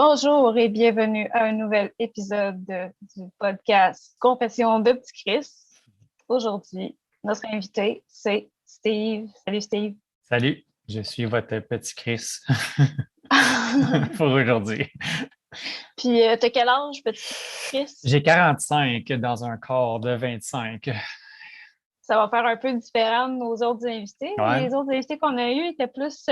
Bonjour et bienvenue à un nouvel épisode du podcast Confession de Petit Chris. Aujourd'hui, notre invité, c'est Steve. Salut Steve. Salut, je suis votre petit Chris pour aujourd'hui. Puis, t'as quel âge, petit Chris? J'ai 45 dans un corps de 25. Ça va faire un peu différent de nos autres invités. Ouais, Les autres invités qu'on a eus étaient plus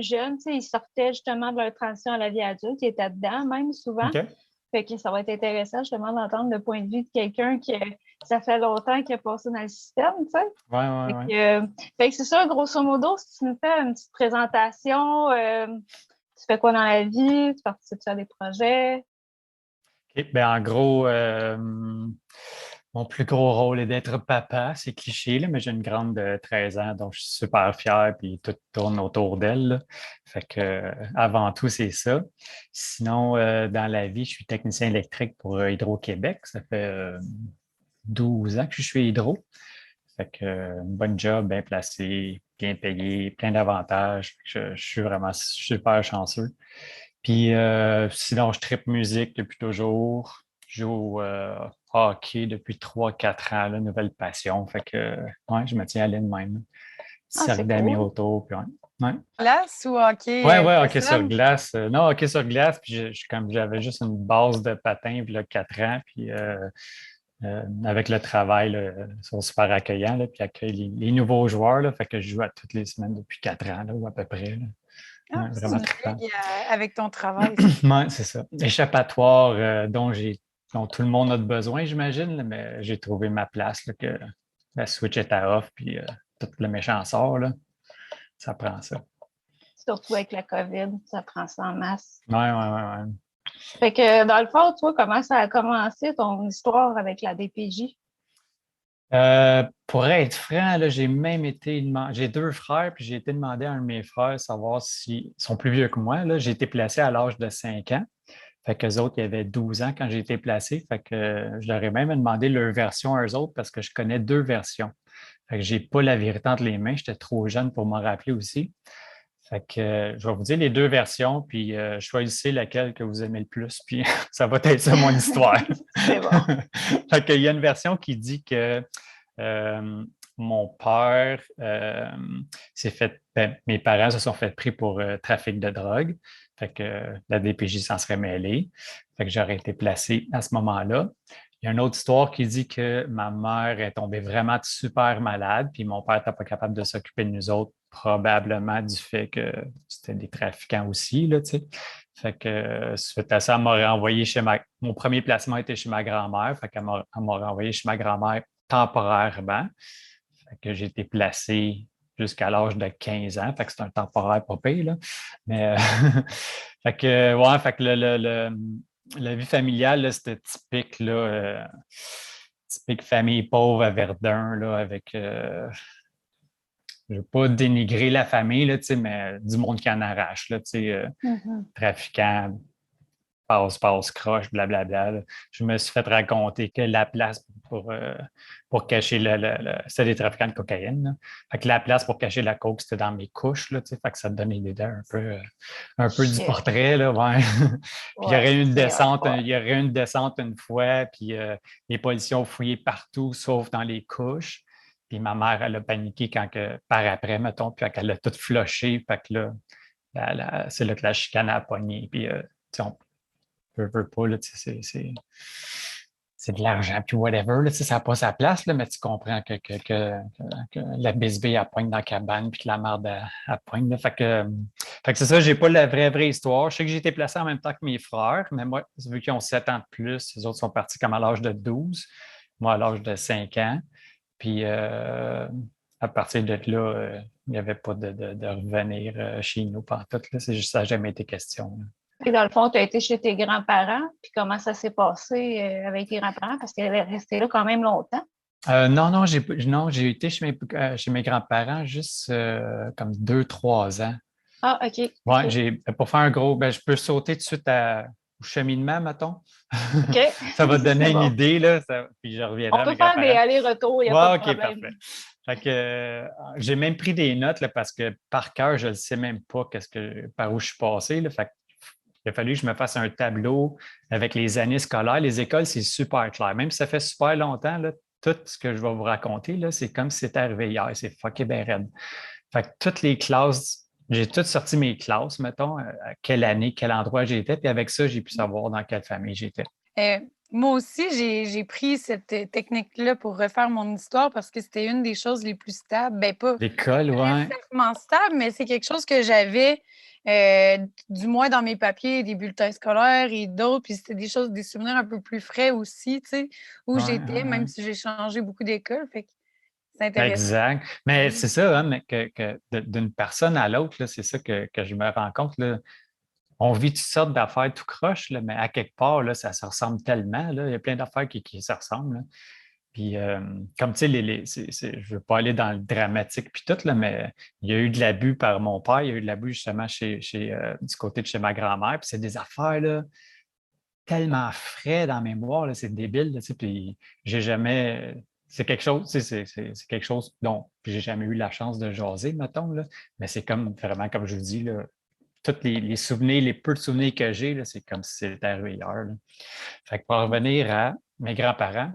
jeunes. Tu sais, ils sortaient justement de leur transition à la vie adulte. Ils étaient dedans, même souvent. OK. Fait que ça va être intéressant justement d'entendre le point de vue de quelqu'un qui ça fait longtemps qu'il a passé dans le système, tu sais. Ouais, ouais, ouais. Fait que c'est ça, grosso modo, si tu nous fais une petite présentation, tu fais quoi dans la vie, tu participes à des projets. OK. Ben, en gros, mon plus gros rôle est d'être papa. C'est cliché, là, mais j'ai une grande de 13 ans, donc je suis super fier, puis tout tourne autour d'elle, là. Fait que, avant tout, c'est ça. Sinon, dans la vie, je suis technicien électrique pour Hydro-Québec. Ça fait 12 ans que je suis Hydro. Fait que, une bonne job, bien placé, bien payé, plein d'avantages. Je suis vraiment super chanceux. Puis sinon, je tripe musique depuis toujours. Je joue au hockey depuis 3 4 ans, là, nouvelle passion. Fait que ouais, je me tiens à l'aile même. Ah, Cercle c'est d'amis cool. autour. Puis ouais. Ouais. Glace ou hockey Ouais, ouais, hockey sur personne? glace. Non, hockey sur glace, puis comme j'avais juste une base de patin, puis là, 4 ans, puis avec le travail, là, ils sont super accueillants, là, puis accueillent les nouveaux joueurs, là, fait que je joue à toutes les semaines depuis 4 ans, là, ou à peu près. Là. Ah, Ouais, c'est vraiment une trippant. ligue avec ton travail, ça. Oui, c'est ça. Échappatoire dont tout le monde a besoin, j'imagine, là, mais j'ai trouvé ma place, là, que la Switch est à off, puis tout le méchant sort, là. Ça prend ça. Surtout avec la COVID, ça prend ça en masse. Oui, oui, oui, oui. Fait que dans le fond, toi, comment ça a commencé ton histoire avec la DPJ? Pour être franc, là, j'ai même été demandé. J'ai 2 frères, puis j'ai été demandé à un de mes frères savoir s'ils sont plus vieux que moi. Là. J'ai été placé à l'âge de 5 ans. Fait qu'eux autres, ils avaient 12 ans quand j'ai été placé. Fait que je leur ai même demandé leur version à eux autres parce que je connais 2 versions. Fait que j'ai pas la vérité entre les mains. J'étais trop jeune pour m'en rappeler aussi. Fait que je vais vous dire les 2 versions, puis choisissez laquelle que vous aimez le plus, puis ça va être ça mon histoire. C'est bon. Fait qu'il y a une version qui dit que mon père s'est fait, mes parents se sont fait pris pour trafic de drogue. Fait que la DPJ s'en serait mêlée. Fait que j'aurais été placé à ce moment-là. Il y a une autre histoire qui dit que ma mère est tombée vraiment super malade, puis mon père n'était pas capable de s'occuper de nous autres, probablement du fait que c'était des trafiquants aussi, là, tu sais. Fait que suite à ça, elle m'a renvoyé mon premier placement était chez ma grand-mère, fait qu'elle m'a renvoyé chez ma grand-mère temporairement. Fait que j'ai été placé jusqu'à l'âge de 15 ans, fait que c'est un temporaire pas pire, là. Mais fait que ouais, fait que la vie familiale, là, c'était typique, là, typique famille pauvre à Verdun, là, avec je ne veux pas dénigrer la famille, là, mais du monde qui en arrache, là, Mhm. trafiquants, passe, croche, blablabla. Là. Je me suis fait raconter que la place pour cacher c'était des trafiquants de cocaïne. Là. Fait que la place pour cacher la coke, c'était dans mes couches. Là, fait que ça te donne une idée un peu du Shit. portrait. Là, ouais. Puis il y Ouais, aurait eu une c'est descente, hardcore. il y aurait eu une descente une fois, puis les policiers ont fouillé partout, sauf dans les couches. Puis ma mère, elle a paniqué par après, mettons, puis elle a tout flushé. Fait que là, c'est là que la chicane a pogné. Puis, on veut pas, là, c'est de l'argent, puis whatever, là, ça n'a pas sa place, là, mais tu comprends que la bisbille, elle pogne dans la cabane, puis que la merde, elle pogne. Là. Fait que c'est ça, j'ai pas la vraie histoire. Je sais que j'ai été placé en même temps que mes frères, mais moi, vu qu'ils ont 7 ans de plus, les autres sont partis comme à l'âge de 12, moi à l'âge de 5 ans. Puis à partir de là, il n'y avait pas de revenir chez nous tout. Là. C'est juste ça n'a jamais été question. Là. Et dans le fond, tu as été chez tes grands-parents, puis comment ça s'est passé avec tes grands-parents, parce qu'elle est restée là quand même longtemps. Non, j'ai été chez mes grands-parents juste comme 2 3 ans. Ah, OK, Ouais, OK, pour faire un gros, je peux sauter tout de suite au cheminement, mettons. OK, Ça va te donner c'est une bon. idée, là, puis je reviendrai On à peut mes faire des grands-parents. allers-retours, il n'y a pas de Ouais, OK, problème. parfait. Fait que j'ai même pris des notes là, parce que par cœur, je ne sais même pas par où je suis passé. Là, fait que il a fallu que je me fasse un tableau avec les années scolaires. Les écoles, c'est super clair. Même si ça fait super longtemps, là, tout ce que je vais vous raconter, là, c'est comme si c'était arrivé hier. C'est fucké ben raide. Fait que toutes les classes, j'ai toutes sorti mes classes, mettons, à quelle année, quel endroit j'étais, puis avec ça, j'ai pu savoir dans quelle famille j'étais. Euh, Moi aussi, j'ai pris cette technique-là pour refaire mon histoire parce que c'était une des choses les plus stables. Ben, pas L'école, ouais. nécessairement stable, mais c'est quelque chose que j'avais, du moins dans mes papiers, des bulletins scolaires et d'autres. Puis c'était des choses, des souvenirs un peu plus frais aussi, tu sais, où Ouais, j'étais, même ouais. si j'ai changé beaucoup d'écoles. Fait que c'est intéressant. Exact. Mais c'est ça, hein, mais que d'une personne à l'autre, là, c'est ça que je me rends compte. Là. On vit toutes sortes d'affaires tout croche, là, mais à quelque part, là, ça se ressemble tellement. Là. Il y a plein d'affaires qui se ressemblent. Là. Puis, comme tu sais, je ne veux pas aller dans le dramatique puis tout, là, mais il y a eu de l'abus par mon père, il y a eu de l'abus justement du côté de chez ma grand-mère. Puis c'est des affaires là, tellement frais dans la mémoire, là, c'est débile. Là, tu sais, puis j'ai jamais. C'est quelque chose, tu sais, c'est quelque chose dont j'ai jamais eu la chance de jaser, mettons, là. Mais c'est comme vraiment, comme je vous dis, là, tous les souvenirs, les peu de souvenirs que j'ai, là, c'est comme si c'était arrivé hier. Là. Fait que pour revenir à mes grands-parents,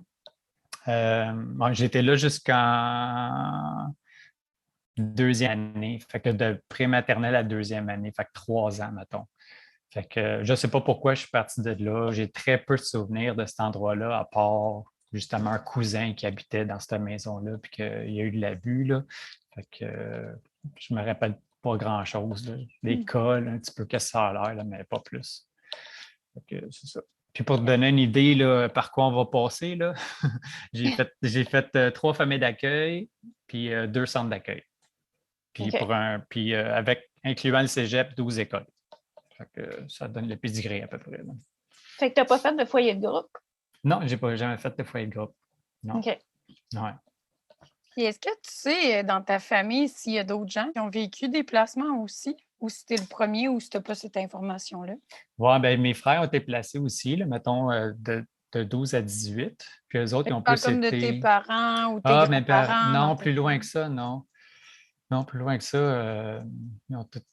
moi, j'étais là jusqu'en deuxième année. Fait que de prématernelle à deuxième année, fait que 3 ans, mettons. Fait que je ne sais pas pourquoi je suis parti de là. J'ai très peu de souvenirs de cet endroit-là, à part justement un cousin qui habitait dans cette maison-là, puis qu'il y a eu de l'abus, là. Fait que je me rappelle pas grand-chose. Là. L'école, un petit peu qu'est-ce que ça a l'air, là, mais pas plus. Fait que c'est ça. Puis pour te donner une idée là, par quoi on va passer, là, j'ai fait 3 familles d'accueil, puis 2 centres d'accueil. Puis, OK. puis avec, incluant le cégep, 12 écoles. Fait que ça donne le pédigré à peu près. Là. Fait que tu n'as pas fait de foyer de groupe. Non, j'ai pas jamais fait de foyer de groupe. Non. OK. Ouais. Puis est-ce que tu sais, dans ta famille, s'il y a d'autres gens qui ont vécu des placements aussi, ou si tu es le premier, ou si tu n'as pas cette information-là? Ouais, ben, mes frères ont été placés aussi, là, mettons, de 12 à 18. Puis eux autres, Fait ils que ont tu parles plus comme de tes été. parents ou tes Ah, mais grands-parents dans non, ta plus loin que famille. ça, non. Non, plus loin que ça.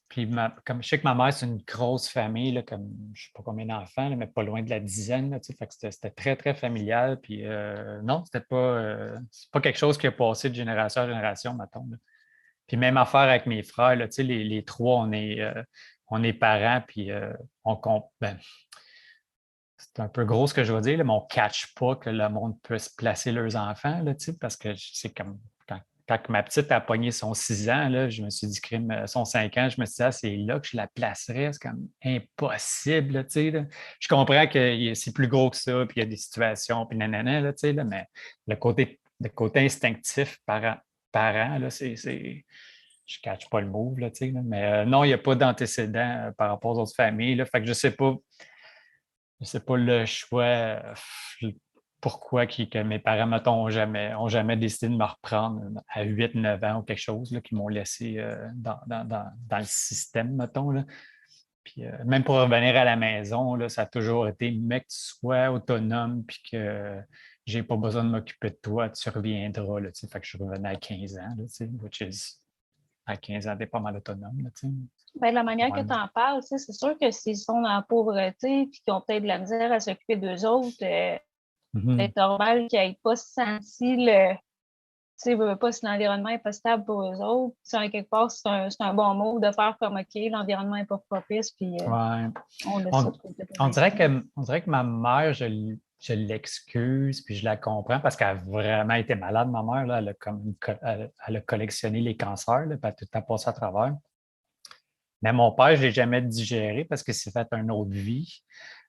Puis comme je sais que ma mère, c'est une grosse famille, là, comme je ne sais pas combien d'enfants, là, mais pas loin de la dizaine. Là, tu sais, fait que c'était très, très familial. Puis non, c'est pas quelque chose qui a passé de génération à génération, mettons. Là. Puis même affaire avec mes frères, là, tu sais, les trois, on est parents, puis ben, c'est un peu gros ce que je veux dire, là, mais on ne catch pas que le monde peut se placer leurs enfants, là, tu sais, parce que c'est comme quand ma petite a pogné son 6 ans, là, je me suis dit, crime, son 5 ans, je me suis dit, ah, c'est là que je la placerais, c'est comme impossible, là, tu sais. Là. Je comprends que c'est plus gros que ça, puis il y a des situations, puis nanana, là, tu sais, là, mais le côté instinctif parent là, je ne catch pas le move, là, tu sais, là, mais non, il n'y a pas d'antécédent par rapport aux autres familles, là, fait que je ne sais pas. Je sais pas le choix, pourquoi que mes parents, mettons, ont jamais décidé de me reprendre à 8 9 ans ou quelque chose, là, qui m'ont laissé dans le système, mettons. Là. Puis même pour revenir à la maison, là, ça a toujours été, mec, tu sois autonome puis que j'ai pas besoin de m'occuper de toi, tu reviendras. Là, tu sais. Fait que je revenais à 15 ans, là, tu sais, which is, à 15 ans, t'es pas mal autonome. Là, tu sais. Ben, la manière que Ouais. tu en parles, tu sais, c'est sûr que s'ils sont dans la pauvreté et qu'ils ont peut-être de la misère à s'occuper d'eux autres, Mhm. c'est normal qu'ils n'aient pas senti le. Tu sais, pas si l'environnement n'est pas stable pour eux autres. Tu sais, quelque part, c'est un bon mot de faire comme OK, l'environnement n'est pas propice, puis Ouais. on laisse ça On, de côté pour on dirait l'instant. que ma mère, je l'excuse, puis je la comprends parce qu'elle a vraiment été malade, ma mère. Là, elle a collectionné les cancers, là, puis elle a tout le temps passé à travers. Mais mon père, je ne l'ai jamais digéré parce qu'il s'est fait une autre vie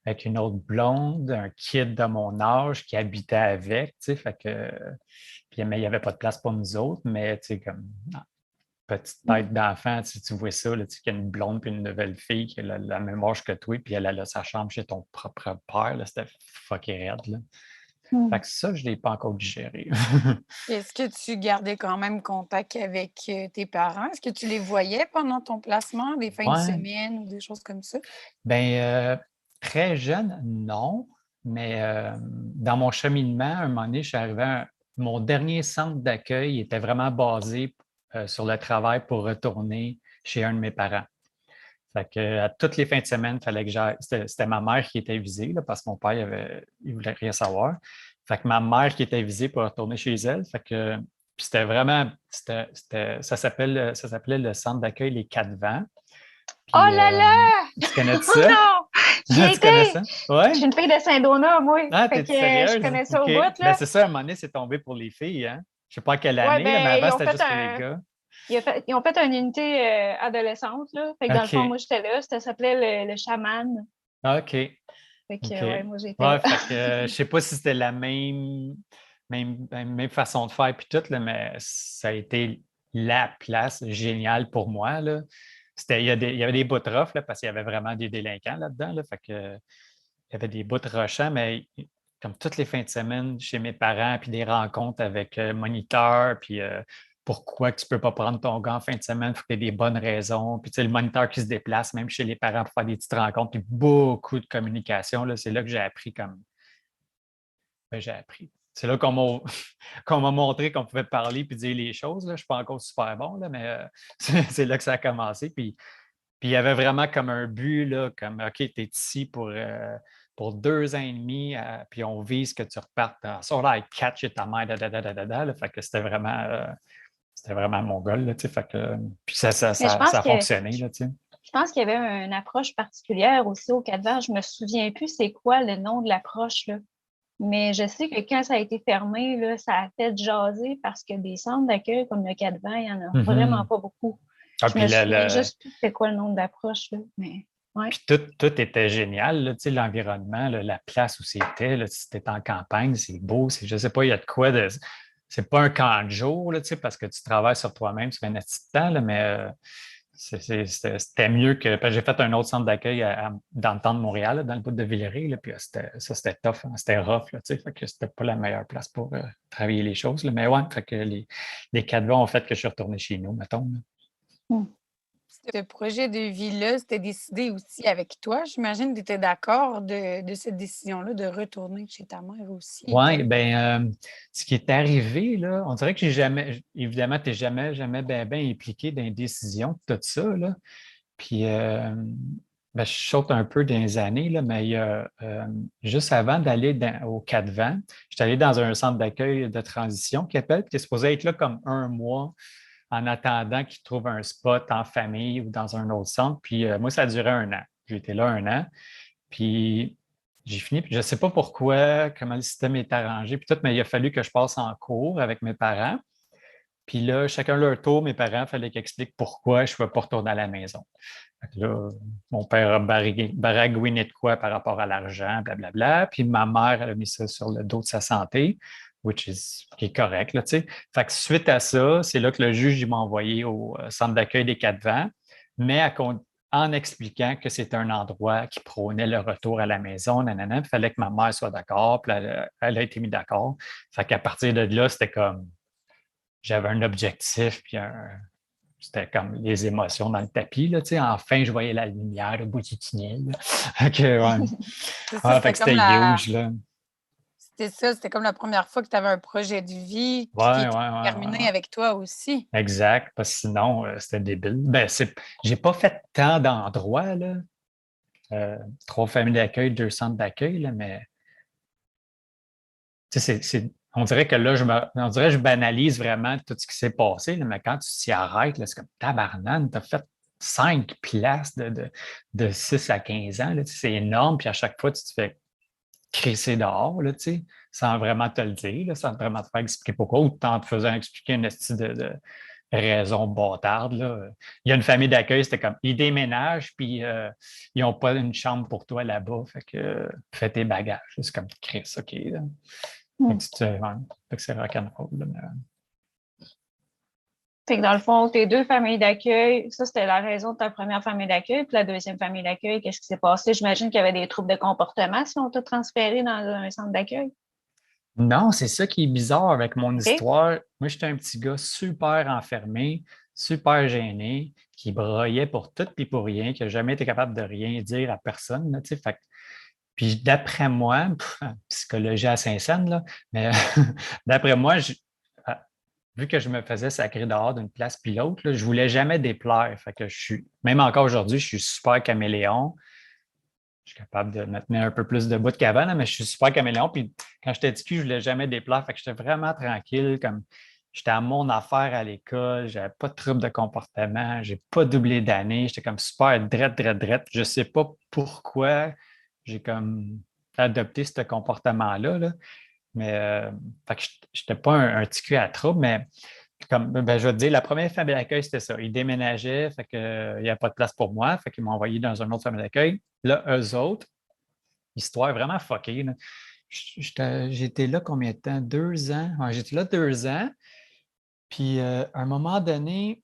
avec une autre blonde, un kid de mon âge qui habitait avec, tu sais, fait que, puis, mais il n'y avait pas de place pour nous autres, mais tu sais, comme petite tête d'enfant, tu vois ça, là, qu'il y a une blonde puis une nouvelle fille qui a la même âge que toi, puis elle a sa chambre chez ton propre père, là, c'était fucké raide, là. Fait Mm. que ça, je ne l'ai pas encore digéré. Est-ce que tu gardais quand même contact avec tes parents? Est-ce que tu les voyais pendant ton placement, des fins de Ouais. semaine ou des choses comme ça? Ben, très jeune, non, mais dans mon cheminement, à un moment donné, je suis arrivé mon dernier centre d'accueil était vraiment basé sur le travail pour retourner chez un de mes parents. Fait que, à toutes les fins de semaine, fallait que j'aille. C'était ma mère qui était visée, là, parce que mon père, il voulait rien savoir. Fait que ma mère qui était visée pour retourner chez elle. Fait que, puis c'était vraiment, ça s'appelait le centre d'accueil Les Quatre Vents. Oh Puis, là là! tu connais Oh ça? non! J'y Tu connais étais! ça? Je Ouais? suis une fille de Saint-Donat, moi. Ah, Fait t'es que je sérieuse? connais ça OK. au bout, Ben, là. c'est ça, à un moment donné, c'est tombé pour les filles, hein? Je sais pas à quelle Ouais, année, là, mais ben, avant, c'était juste pour les gars. ils ont fait une unité adolescente, là. Fait que dans le fond, OK. moi, j'étais là. Ça s'appelait le chaman. OK. Fait que, OK. ouais, moi, j'étais là. Ouais, fait que je sais pas si c'était la même façon de faire puis tout, là, mais ça a été la place géniale pour moi, là. Il y avait des bouts rough, là, parce qu'il y avait vraiment des délinquants là-dedans, là, fait que, il y avait des bouts rochants, mais comme toutes les fins de semaine chez mes parents, puis des rencontres avec moniteur, puis pourquoi tu ne peux pas prendre ton gars en fin de semaine, il faut que tu aies des bonnes raisons. Puis tu sais, le moniteur qui se déplace, même chez les parents, pour faire des petites rencontres, puis beaucoup de communication. Là, c'est là que j'ai appris comme. Ben, j'ai appris. C'est là qu'on m'a qu'on m'a montré qu'on pouvait parler puis dire les choses. Là. Je ne suis pas encore super bon, là, mais c'est là que ça a commencé. Puis il y avait vraiment comme un but, là, comme OK, tu es ici pour 2 ans et demi, puis on vise que tu repartes en secondaire 4 chez ta mère, là. Fait que c'était vraiment mon goal, là, tu sais. Fait que, puis Mais ça a fonctionné, là, tu sais. je pense qu'il y avait une approche particulière aussi au Cap-Vert. Je me souviens plus c'est quoi le nom de l'approche, là. Mais je sais que quand ça a été fermé, là, ça a fait jaser parce que des centres d'accueil comme le Cap-Vert, il n'y en a vraiment Mhm. pas beaucoup. Ah, Je puis me souviens juste plus c'est quoi le nom de l'approche, là. Mais ouais. puis tout était génial, là, tu sais, l'environnement, là, la place où c'était, là, c'était en campagne, c'est beau, je ne sais pas, il y a de quoi de. C'est pas un camp de jour, là, tu sais, parce que tu travailles sur toi-même, tu fais un petit temps, là, mais c'était mieux que. Parce que j'ai fait un autre centre d'accueil dans le temps de Montréal, là, dans le bout de Villeray, là, puis c'était tough, hein, c'était rough, là, tu sais, fait que c'était pas la meilleure place pour travailler les choses. Là, mais ouais, fait que les 4 vents ont fait que je suis retourné chez nous, mettons. Là. Hmm. Ce projet de vie-là, c'était décidé aussi avec toi. J'imagine que tu étais d'accord de cette décision-là de retourner chez ta mère aussi. Oui, bien, ce qui est arrivé, là, on dirait que j'ai jamais, évidemment, tu n'es jamais ben impliqué dans les décisions, tout ça, là. Puis, ben, je saute un peu dans les années, là, mais juste avant d'aller au Quatre-Vents, j'étais allé dans un centre d'accueil de transition qui appelle, qui est supposé être là comme 1 mois en attendant qu'ils trouvent un spot en famille ou dans un autre centre. Puis, moi, ça a duré 1 an. J'ai été là 1 an. Puis, j'ai fini, puis je ne sais pas pourquoi, comment le système est arrangé, puis tout, mais il a fallu que je passe en cours avec mes parents. Puis là, chacun leur tour, mes parents, il fallait qu'ils expliquent pourquoi je ne pouvais pas retourner à la maison. Fait que là, mon père a baragouiné de quoi par rapport à l'argent, blablabla. Puis ma mère, elle a mis ça sur le dos de sa santé, qui est correct, là, tu sais. Fait que suite à ça, c'est là que le juge il m'a envoyé au centre d'accueil des Quatre-Vents, mais en expliquant que c'était un endroit qui prônait le retour à la maison, nanana, il fallait que ma mère soit d'accord, puis elle a été mise d'accord. Fait qu'à partir de là, c'était comme j'avais un objectif, puis c'était comme les émotions dans le tapis. Là, tu sais. Enfin, je voyais la lumière au bout du tunnel. OK, ouais. C'est ça, Ah, fait que c'était huge. Là. C'était ça, c'était comme la première fois que tu avais un projet de vie Ouais, qui était ouais. terminé avec toi aussi. Exact, parce que sinon, c'était débile. Ben, j'ai pas fait tant d'endroits, là. 3 familles d'accueil, 2 centres d'accueil, là, mais on dirait que là, on dirait que je banalise vraiment tout ce qui s'est passé, là, mais quand tu t'y arrêtes, là, c'est comme tabarnane, tu as fait 5 places de 6 à 15 ans. Là, c'est énorme, puis à chaque fois, tu te fais crisser dehors, là, sans vraiment te le dire, là, sans vraiment te faire expliquer pourquoi, ou en te faisant expliquer une style de raison bâtarde. Là. Il y a une famille d'accueil, c'était comme, ils déménagent, puis ils n'ont pas une chambre pour toi là-bas, fait que fais tes bagages. C'est comme, Chris, OK. Là. Fait que c'est rock'n'roll. Fait que dans le fond, tes 2 familles d'accueil, ça, c'était la raison de ta première famille d'accueil. Puis la deuxième famille d'accueil, qu'est-ce qui s'est passé? J'imagine qu'il y avait des troubles de comportement si on t'a transféré dans un centre d'accueil. Non, c'est ça qui est bizarre avec mon OK? histoire. Moi, j'étais un petit gars super enfermé, super gêné, qui broyait pour tout et pour rien, qui n'a jamais été capable de rien dire à personne. Là, fait que puis d'après moi, psychologie à Saint-Saëns, là, mais d'après moi, vu que je me faisais sacrer dehors d'une place puis l'autre, là, je voulais jamais déplaire. Fait que même encore aujourd'hui, je suis super caméléon. Je suis capable de me tenir un peu plus debout qu'avant, là, mais je suis super caméléon. Puis quand j'étais petit, je ne voulais jamais déplaire. Fait que j'étais vraiment tranquille. Comme j'étais à mon affaire à l'école, j'avais pas de trouble de comportement, j'ai pas doublé d'année. J'étais comme super drette. Je sais pas pourquoi j'ai comme adopté ce comportement-là. Là. Mais fait que je n'étais pas un petit cul à trouble, mais comme ben, je vais te dire, la première famille d'accueil, c'était ça. Ils déménageaient, fait que, il n'y avait pas de place pour moi, fait qu'ils m'ont envoyé dans une autre famille d'accueil. Là, eux autres, histoire vraiment fuckée. Là. J'étais là combien de temps? 2 ans. Ouais, j'étais là 2 ans. Puis à un moment donné,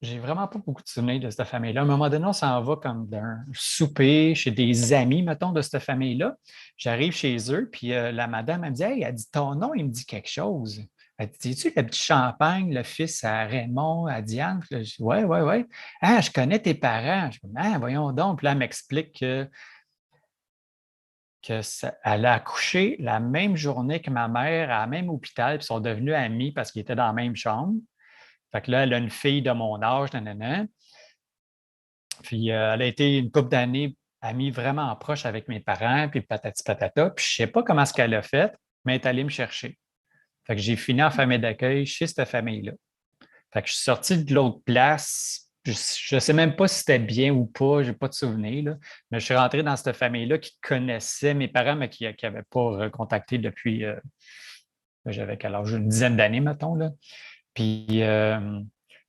j'ai vraiment pas beaucoup de souvenirs de cette famille-là. À un moment donné, on s'en va comme d'un souper chez des amis, mettons, de cette famille-là. J'arrive chez eux, puis la madame, elle me dit, hey, elle dit, ton nom, il me dit quelque chose. Elle dit, es-tu le petit Champagne, le fils à Raymond, à Diane? Puis là, je dis, ouais, ouais, ouais. Ah, je connais tes parents. Je dis, ah, voyons donc. Puis là, elle m'explique elle a accouché la même journée que ma mère à la même hôpital, puis ils sont devenus amis parce qu'ils étaient dans la même chambre. Fait que là, elle a une fille de mon âge, nanana. Puis elle a été une couple d'années amie vraiment proche avec mes parents, puis patati patata. Puis je ne sais pas comment ce qu'elle a fait, mais elle est allée me chercher. Fait que j'ai fini en famille d'accueil chez cette famille-là. Fait que je suis sorti de l'autre place. Je ne sais même pas si c'était bien ou pas, je n'ai pas de souvenir, là. Mais je suis rentré dans cette famille-là qui connaissait mes parents, mais qui n'avaient pas recontacté depuis, j'avais quel âge, une dizaine d'années, mettons, là. Puis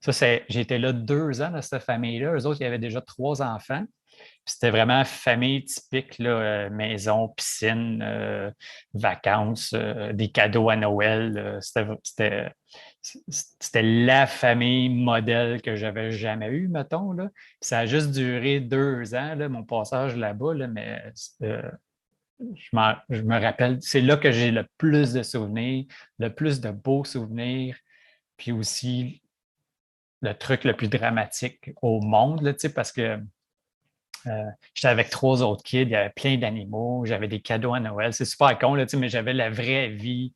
j'ai été là 2 ans dans cette famille-là. Eux autres, il y avait déjà 3 enfants. Puis c'était vraiment famille typique, là, maison, piscine, vacances, des cadeaux à Noël. C'était la famille modèle que j'avais jamais eue, mettons. Là. Puis ça a juste duré 2 ans, là, mon passage là-bas, là, mais je me rappelle, c'est là que j'ai le plus de souvenirs, le plus de beaux souvenirs, puis aussi le truc le plus dramatique au monde, là, parce que j'étais avec 3 autres kids, il y avait plein d'animaux, j'avais des cadeaux à Noël. C'est super con, là, mais j'avais la vraie vie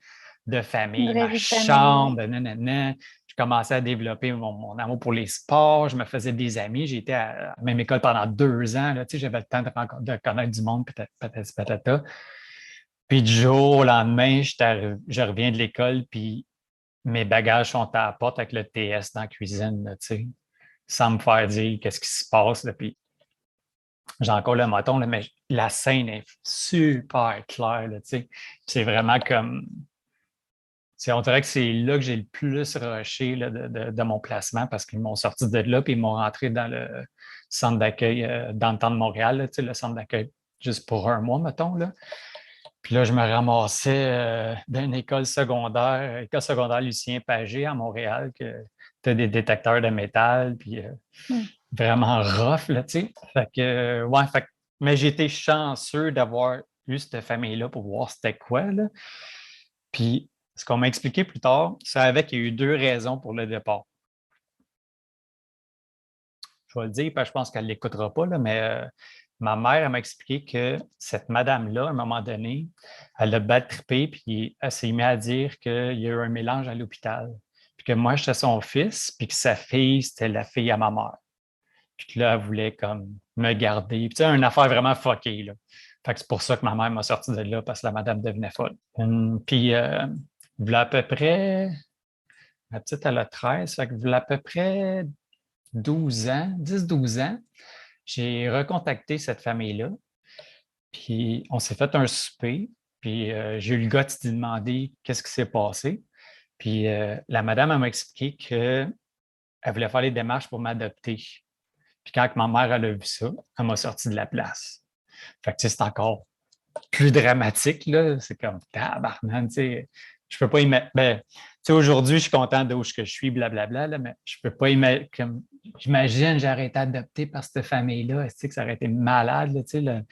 de Une famille, vraie ma vie de famille, oui. chambre, nanana. Je commençais à développer mon amour pour les sports, je me faisais des amis. J'ai été à la même école pendant 2 ans. Là, j'avais le temps de connaître du monde, patati patata. Puis du jour au lendemain, je reviens de l'école, puis mes bagages sont à la porte avec le TS dans la cuisine, là, sans me faire dire qu'est-ce qui se passe. Là, puis j'ai encore le moton, là, mais la scène est super claire. Là, c'est vraiment comme. On dirait que c'est là que j'ai le plus rushé là, de mon placement parce qu'ils m'ont sorti de là et ils m'ont rentré dans le centre d'accueil dans le temps de Montréal, là, le centre d'accueil juste pour un mois, mettons. Là. Puis là, je me ramassais dans une école secondaire Lucien Pagé à Montréal, que tu as des détecteurs de métal, puis vraiment rough, là, tu sais. Fait que, ouais, mais j'ai été chanceux d'avoir eu cette famille-là pour voir c'était quoi, là. Puis, ce qu'on m'a expliqué plus tard, c'est avec qu'il y a eu 2 raisons pour le départ. Je vais le dire, parce que je pense qu'elle ne l'écoutera pas, là, mais ma mère, elle m'a expliqué que cette madame-là, à un moment donné, elle a bad trippé, puis elle s'est mise à dire qu'il y a eu un mélange à l'hôpital. Puis que moi, j'étais son fils, puis que sa fille, c'était la fille à ma mère. Puis que là, elle voulait comme me garder. Puis tu sais, une affaire vraiment fuckée, là. Fait que c'est pour ça que ma mère m'a sorti de là, parce que la madame devenait folle. Puis, voilà à peu près, ma petite, elle a 13, fait que voilà à peu près 12 ans, 10-12 ans, j'ai recontacté cette famille-là. Puis on s'est fait un souper. Puis j'ai eu le gars de demander qu'est-ce qui s'est passé. Puis la madame, elle m'a expliqué qu'elle voulait faire les démarches pour m'adopter. Puis quand ma mère elle a vu ça, elle m'a sorti de la place. Fait que c'est encore plus dramatique, là. C'est comme tabarnak, tu sais. Je peux pas imaginer. Ben, tu sais, aujourd'hui, je suis content d'où je suis, blablabla, là, mais je peux pas imaginer. J'imagine, j'aurais été adopté par cette famille-là. Tu sais, que ça aurait été malade, là, tu sais, la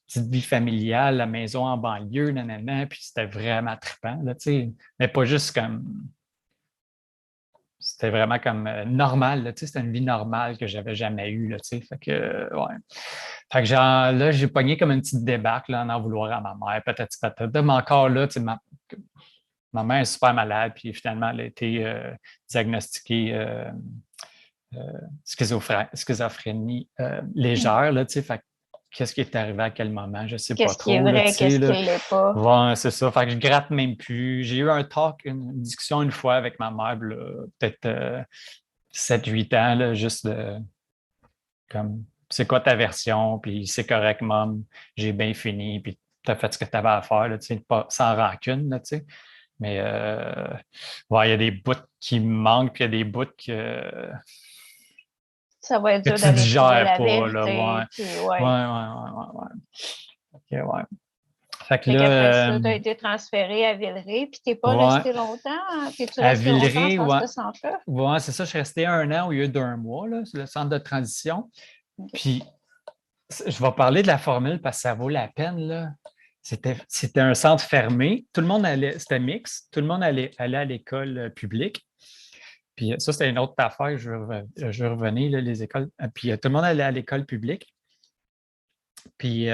petite vie familiale, la maison en banlieue, nanana, puis c'était vraiment trippant, là, tu sais. Mais pas juste comme. C'était vraiment comme normal, là, tu sais, c'était une vie normale que j'avais jamais eue, là, tu sais. Fait que, ouais. Fait que genre, là, j'ai pogné comme une petite débarque, là, en vouloir à ma mère, patati patata. Mais encore là, tu sais, ma mère est super malade, puis finalement, elle a été diagnostiquée schizophrénie légère, là, tu sais, fait qu'est-ce qui est arrivé à quel moment, je ne sais pas Qu'est-ce qui est trop, là, tu vrai, sais, qu'est-ce qui là. l'est pas. Ouais, c'est ça, fait que je gratte même plus. J'ai eu un talk, une discussion une fois avec ma mère, là, peut-être 7-8 ans, là, juste de, comme, c'est quoi ta version, puis c'est correct, mom, j'ai bien fini, puis tu as fait ce que tu avais à faire, là, tu sais, pas, sans rancune, là, tu sais. Mais ouais, il y a des bouts qui me manquent, puis il y a des bouts Ça va être que dur tu d'aller trouver digères la pas, là, vérité. ouais. Puis, Ouais, ouais. ouais. OK, ouais. Fait que Fait qu'après là, ça, tu as été transféré à Villeray, puis tu n'es pas ouais, resté longtemps. Hein? T'es-tu à resté longtemps Villeray, dans ouais, ce centre-là? ouais, c'est ça, je suis resté 1 an au lieu d'1 mois, là, sur le centre de transition. OK. Puis, je vais parler de la formule parce que ça vaut la peine, là. C'était un centre fermé. Tout le monde allait, c'était mix. Tout le monde allait à l'école publique. Puis ça, c'était une autre affaire, je vais revenir, là, les écoles. Puis tout le monde allait à l'école publique. Puis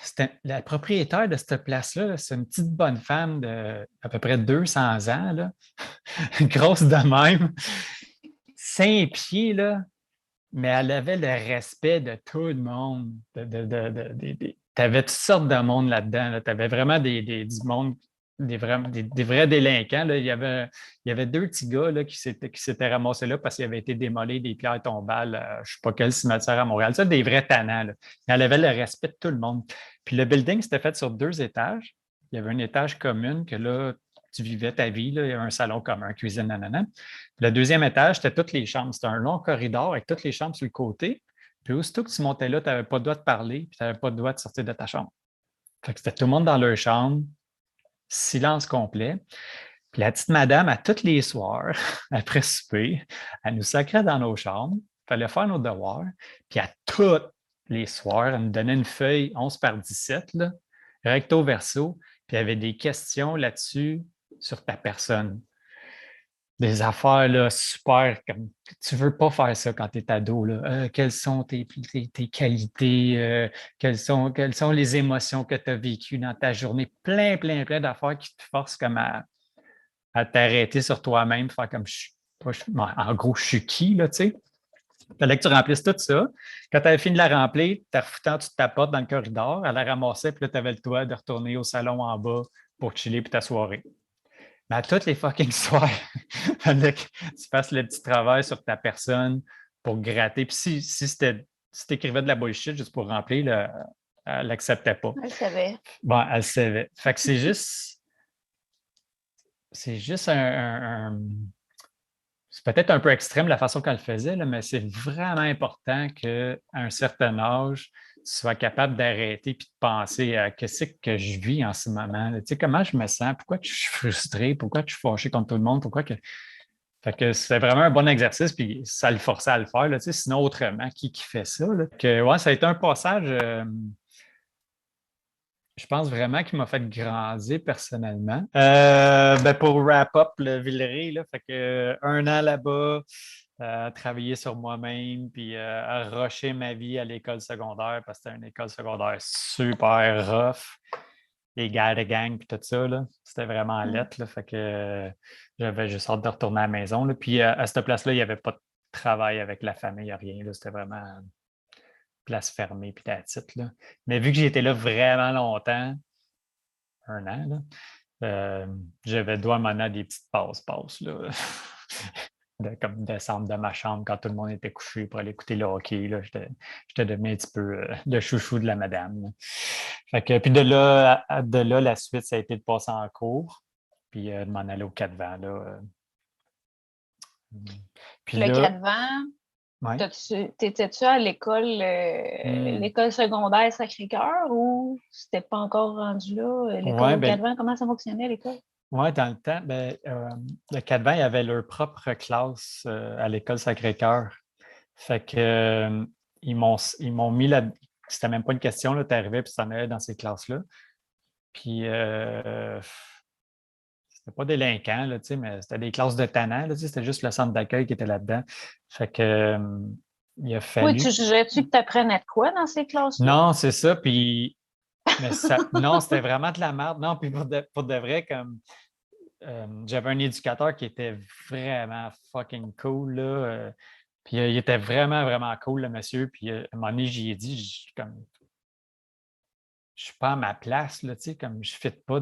c'était la propriétaire de cette place-là, c'est une petite bonne femme de à peu près 200 ans, là. Grosse de même, 5 pieds, là, mais elle avait le respect de tout le monde. Tu avais toutes sortes de monde là-dedans. Là. Tu avais vraiment du monde, des vrais délinquants. Là. Il y avait 2 petits gars là, qui s'étaient ramassés là parce qu'ils avaient été démolés, des pierres tombales, je ne sais pas quel cimetière à Montréal. Ça, des vrais tannants. Là. Elle avait le respect de tout le monde. Puis le building, c'était fait sur 2 étages. Il y avait un étage commun que là, tu vivais ta vie, là, il y avait un salon commun, cuisine, nanana. Puis le deuxième étage, c'était toutes les chambres. C'était un long corridor avec toutes les chambres sur le côté. Puis aussitôt que tu montais là, tu n'avais pas le droit de parler, puis tu n'avais pas le droit de sortir de ta chambre. Fait que c'était tout le monde dans leur chambre, silence complet. Puis la petite madame, à tous les soirs, après souper, elle nous sacrait dans nos chambres, il fallait faire nos devoirs, puis à tous les soirs, elle nous donnait une feuille 11 par 17, là, recto verso, puis il y avait des questions là-dessus sur ta personne. Des affaires là, super, comme tu veux pas faire ça quand tu es ado. Là. Quelles sont tes qualités? Quelles sont les émotions que tu as vécues dans ta journée? Plein d'affaires qui te forcent comme à t'arrêter sur toi-même, faire comme en gros, je suis qui, là, tu sais? Il fallait que tu remplisses tout ça. Quand tu avais fini de la remplir, tu as refoutu en dessous de ta porte dans le corridor, elle la ramassait, puis là, tu avais le toit de retourner au salon en bas pour chiller puis ta soirée. Mais à tous les fucking soirs, il fallait que tu fasses le petit travail sur ta personne pour gratter. Puis si tu écrivais de la bullshit juste pour remplir, là, elle l'acceptait pas. Elle savait. Bon, elle savait. Fait que c'est juste c'est peut-être un peu extrême la façon qu'elle le faisait, là, mais c'est vraiment important qu'à un certain âge, tu sois capable d'arrêter et de penser à qu'est-ce que je vis en ce moment. Là. Tu sais, comment je me sens, pourquoi que je suis frustré, pourquoi que je suis fâché contre tout le monde, pourquoi que. Fait que c'est vraiment un bon exercice, puis ça le forçait à le faire. Là, tu sais, sinon, autrement, qui fait ça? Là? Que, ouais, ça a été un passage, je pense vraiment qu'il m'a fait grandir personnellement. Pour wrap up le Villeray, là, fait que 1 an là-bas, travailler sur moi-même, puis à rusher ma vie à l'école secondaire parce que c'était une école secondaire super rough. Les gars de gang, puis tout ça, là, c'était vraiment lettre. Là, fait que j'avais juste hâte de retourner à la maison. Là, puis à cette place-là, il n'y avait pas de travail avec la famille, rien. Là, c'était vraiment place fermée, puis la titre. Là. Mais vu que j'ai été là vraiment longtemps, 1 an, là, j'avais droit maintenant à des petites passes là. Comme descendre de ma chambre quand tout le monde était couché pour aller écouter le hockey. Là, j'étais devenu un petit peu le chouchou de la madame. Là. Fait que, puis de là, la suite, ça a été de passer en cours, puis de m'en aller au 4 vents. Là. Puis Le là, 4 vents, ouais. t'étais-tu à l'école secondaire Sacré-Cœur ou c'était pas encore rendu là? L'école au 4 vents, comment ça fonctionnait l'école? Oui, dans le temps, le 4 vents, il y avait leur propre classe à l'école Sacré-Cœur. Fait que ils m'ont mis là. C'était même pas une question, tu arrivais puis tu t'en allais dans ces classes-là. Puis c'était pas délinquant, là, mais c'était des classes de tannants, là, c'était juste le centre d'accueil qui était là-dedans. Fait que il a fallu. Oui, tu jugeais-tu que tu apprenais de quoi dans ces classes-là? Non, c'est ça. Puis Mais non, c'était vraiment de la merde. Non, puis pour de vrai, comme j'avais un éducateur qui était vraiment fucking cool, là. Puis il était vraiment, vraiment cool, le monsieur. Puis à un moment donné, j'y ai dit, je suis pas à ma place, là, tu sais, comme je ne fit pas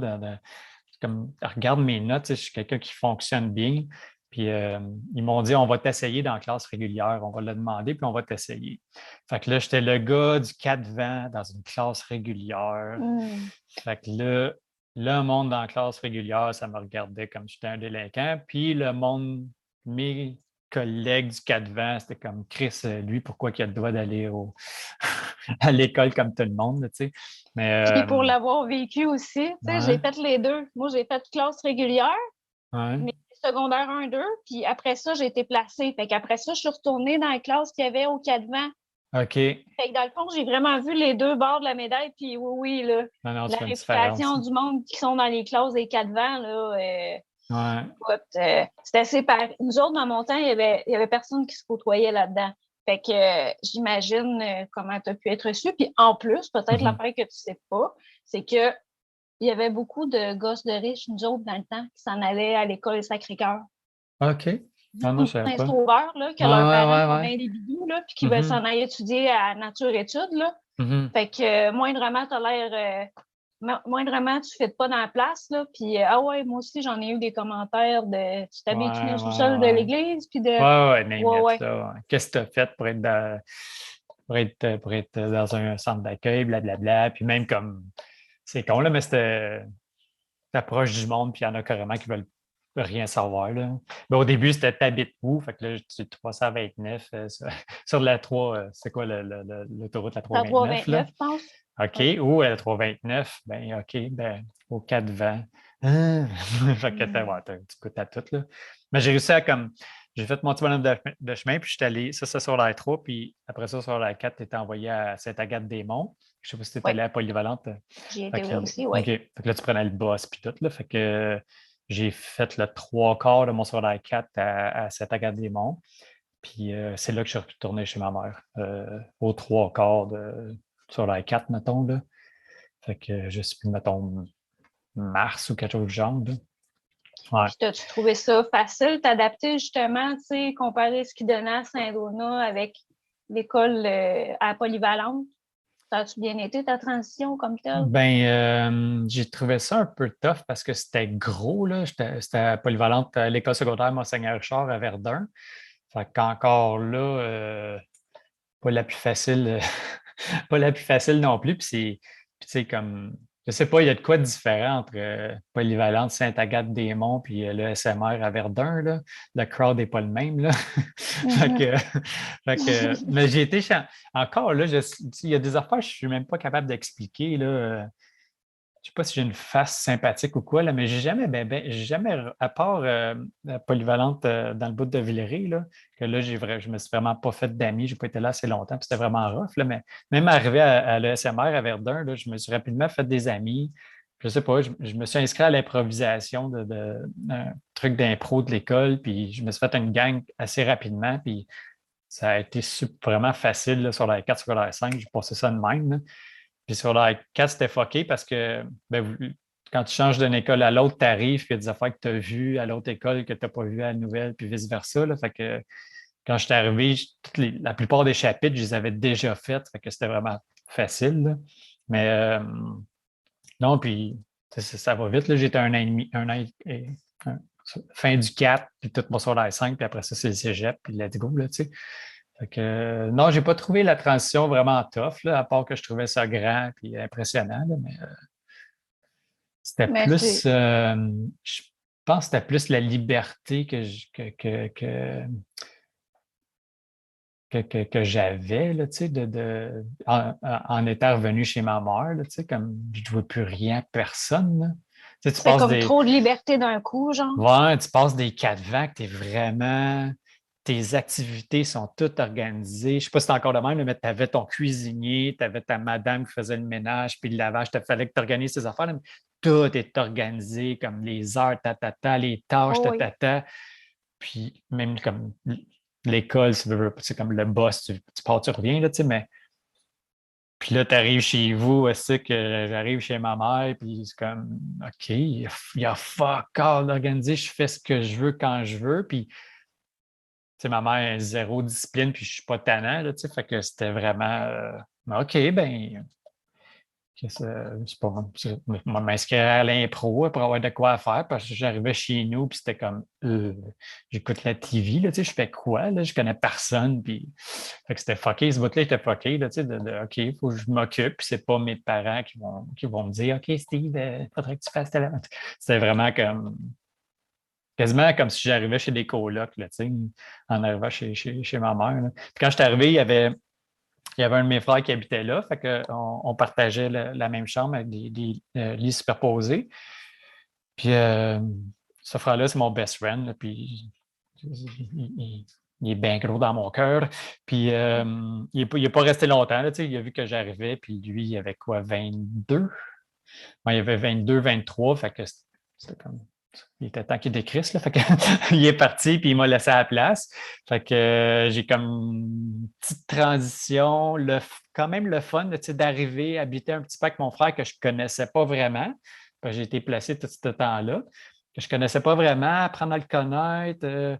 comme, regarde mes notes, tu sais, je suis quelqu'un qui fonctionne bien. Puis ils m'ont dit, on va t'essayer dans la classe régulière, on va le demander, puis on va t'essayer. Fait que là, j'étais le gars du 4 vents dans une classe régulière. Hmm. Fait que là, le monde dans la classe régulière, ça me regardait comme si j'étais un délinquant. Puis le monde, mes collègues du 4 vents, c'était comme Chris, lui, pourquoi il a le droit d'aller à l'école comme tout le monde, tu sais. Puis Mais pour l'avoir vécu aussi, tu sais, j'ai ouais, fait les deux. Moi, j'ai fait classe régulière, ouais, mais secondaire 1-2, puis après ça, j'ai été placée. Fait qu'après ça, je suis retournée dans la classe qu'il y avait au 4 vents. OK. Fait que dans le fond, j'ai vraiment vu les deux bords de la médaille, puis oui, là, Non, non, tu la fais une différence. réputation du monde qui sont dans les classes des 4 vents, là, Ouais. écoute, c'était assez pareil. Nous autres, dans mon temps, il y avait personne qui se côtoyait là-dedans. Fait que j'imagine comment tu as pu être reçu. Puis en plus, peut-être Mhm. l'affaire que tu sais pas, c'est que il y avait beaucoup de gosses de riches, nous autres, dans le temps, qui s'en allaient à l'école Sacré-Cœur. OK. Ah non, Beaucoup je savais de pas. sauveurs, là, que Ouais, leurs ouais, parents ouais, ont ouais. bien des bidous, là, puis qui veulent Mhm. s'en aller étudier à nature-études, là. Mhm. Fait que moindrement, tu as l'air. Moindrement, tu ne fais pas dans la place, là. Puis, ah ouais, moi aussi, j'en ai eu des commentaires de tu Ouais, t'habilles-tu au ouais, sous-sol de ouais. l'église, puis de. Ouais, ouais, name Ouais, it, ouais. là. Ouais. Qu'est-ce que tu as fait pour être dans un centre d'accueil, blablabla. Puis même comme, c'est con, là, mais c'était proche du monde, puis il y en a carrément qui veulent rien savoir, là. Mais au début, c'était t'habites où? Fait que là, tu 329 sur la 3, c'est quoi l'autoroute, la C'est à 329, là? 3,29, je pense. OK. Oui. Ou la 329, ben OK, ben au 4 vents. Ah! Fait que Hmm. t'as un petit peu à tout, là. Mais j'ai réussi à comme. J'ai fait mon petit bonhomme de chemin, puis je suis allé, ça sur la 3, puis après ça, sur la 4, tu étais envoyé à Sainte-Agathe-des-Monts. Je ne sais pas si tu étais Oui, allé à Polyvalente. j'y Fait étais que, là aussi, oui. OK. Fait que là, tu prenais le boss, puis tout, là. Fait que j'ai fait le 3 quarts de mon secondaire 4 à Sainte-Agathe-des-Monts. Puis c'est là que je suis retourné chez ma mère, au 3 quarts sur la 4, mettons, là. Fait que je suis, mettons, mars ou quelque chose de genre, là. Ouais. Puis, as-tu trouvé ça facile, t'adapter justement, tu sais, comparer ce qu'ils donnaient à Saint-Donat avec l'école à Polyvalente? Ça a-tu bien été ta transition comme telle? Ben, j'ai trouvé ça un peu tough parce que c'était gros, là. C'était à Polyvalente, à l'école secondaire Monseigneur Richard à Verdun. Fait qu'encore là, pas la plus facile, pas la plus facile non plus. Puis tu sais, comme, je sais pas, il y a de quoi de différent entre Polyvalente, Sainte-Agathe-des-Monts puis le SMR à Verdun, là. Le crowd n'est pas le même, là. Fait Mhm. que, mais j'ai été, encore là, il y a des affaires que je suis même pas capable d'expliquer, là. Je sais pas si j'ai une face sympathique ou quoi, là, mais j'ai jamais, à part la Polyvalente dans le bout de Villeray, là, que là, je me suis vraiment pas fait d'amis, j'ai pas été là assez longtemps, puis c'était vraiment rough, là, mais même arrivé à l'ESMR à Verdun, là, je me suis rapidement fait des amis. Je sais pas, je me suis inscrit à l'improvisation d'un truc d'impro de l'école, puis je me suis fait une gang assez rapidement, puis ça a été vraiment facile là, sur la 4 sur la 5, j'ai passé ça de même, là. Puis sur la 4, c'était fucké parce que ben, quand tu changes d'une école à l'autre, tu arrives, puis il y a des affaires que tu as vues à l'autre école que tu n'as pas vues à la nouvelle, puis vice-versa, là. Fait que quand je suis arrivé, la plupart des chapitres, je les avais déjà faits. Fait que c'était vraiment facile, là. Mais non, puis ça va vite. J'étais un an et demi, fin du 4, puis tout mon secondaire 5, puis après ça, c'est le cégep, puis let's go, là, tu sais. Fait que, non, j'ai pas trouvé la transition vraiment tough, là, à part que je trouvais ça grand et impressionnant, là, mais c'était Mais plus, c'est je pense que c'était plus la liberté que j'avais, là, tu sais, en étant revenu chez ma mère, là, tu sais, comme je ne vois plus rien, personne, là. Tu sais, tu c'était passes comme des, trop de liberté d'un coup, genre. ouais, tu passes des 4 vents que tu es vraiment. Tes activités sont toutes organisées. Je ne sais pas si c'est encore de même, là, mais tu avais ton cuisinier, tu avais ta madame qui faisait le ménage, puis le lavage, il fallait que tu organises tes affaires, là, mais tout est organisé, comme les heures, les tâches, Oh oui. Puis même comme l'école, c'est comme le boss, tu pars, tu reviens, là, tu sais, mais Puis là, tu arrives chez vous, c'est que j'arrive chez ma mère, puis c'est comme, OK, il y a fuck all organisé, je fais ce que je veux quand je veux. Puis, tu sais, ma mère a zéro discipline, puis je suis pas tannant, là, tu sais, fait que c'était vraiment, OK, ben, c'est pas, m'inscrire à l'impro pour avoir de quoi faire, parce que j'arrivais chez nous, puis c'était comme, j'écoute la TV, là, tu sais, je fais quoi, là, je connais personne, puis fait que c'était fucké, ce bout-là était fucké, là, tu sais, OK, il faut que je m'occupe, puis c'est pas mes parents qui vont me dire, OK, Steve, il faudrait que tu fasses tel. C'était vraiment comme, quasiment comme si j'arrivais chez des colocs, là, tu sais, en arrivant chez ma mère, là. Puis quand je suis arrivé, il y avait un de mes frères qui habitait là, fait qu'on partageait la même chambre avec des lits superposés. Puis ce frère-là, c'est mon best friend, là, puis il est bien gros dans mon cœur. Puis il n'est pas resté longtemps, là, il a vu que j'arrivais, puis lui, il avait quoi, 22? Moi, il avait 22, 23, fait que c'était comme... Il était temps qu'il décrisse, là, fait que, il est parti, puis il m'a laissé à la place. Fait que j'ai comme une petite transition, quand même le fun d'arriver à habiter un petit peu avec mon frère que je ne connaissais pas vraiment. J'ai été placé tout ce temps-là, que je ne connaissais pas vraiment, apprendre à le connaître.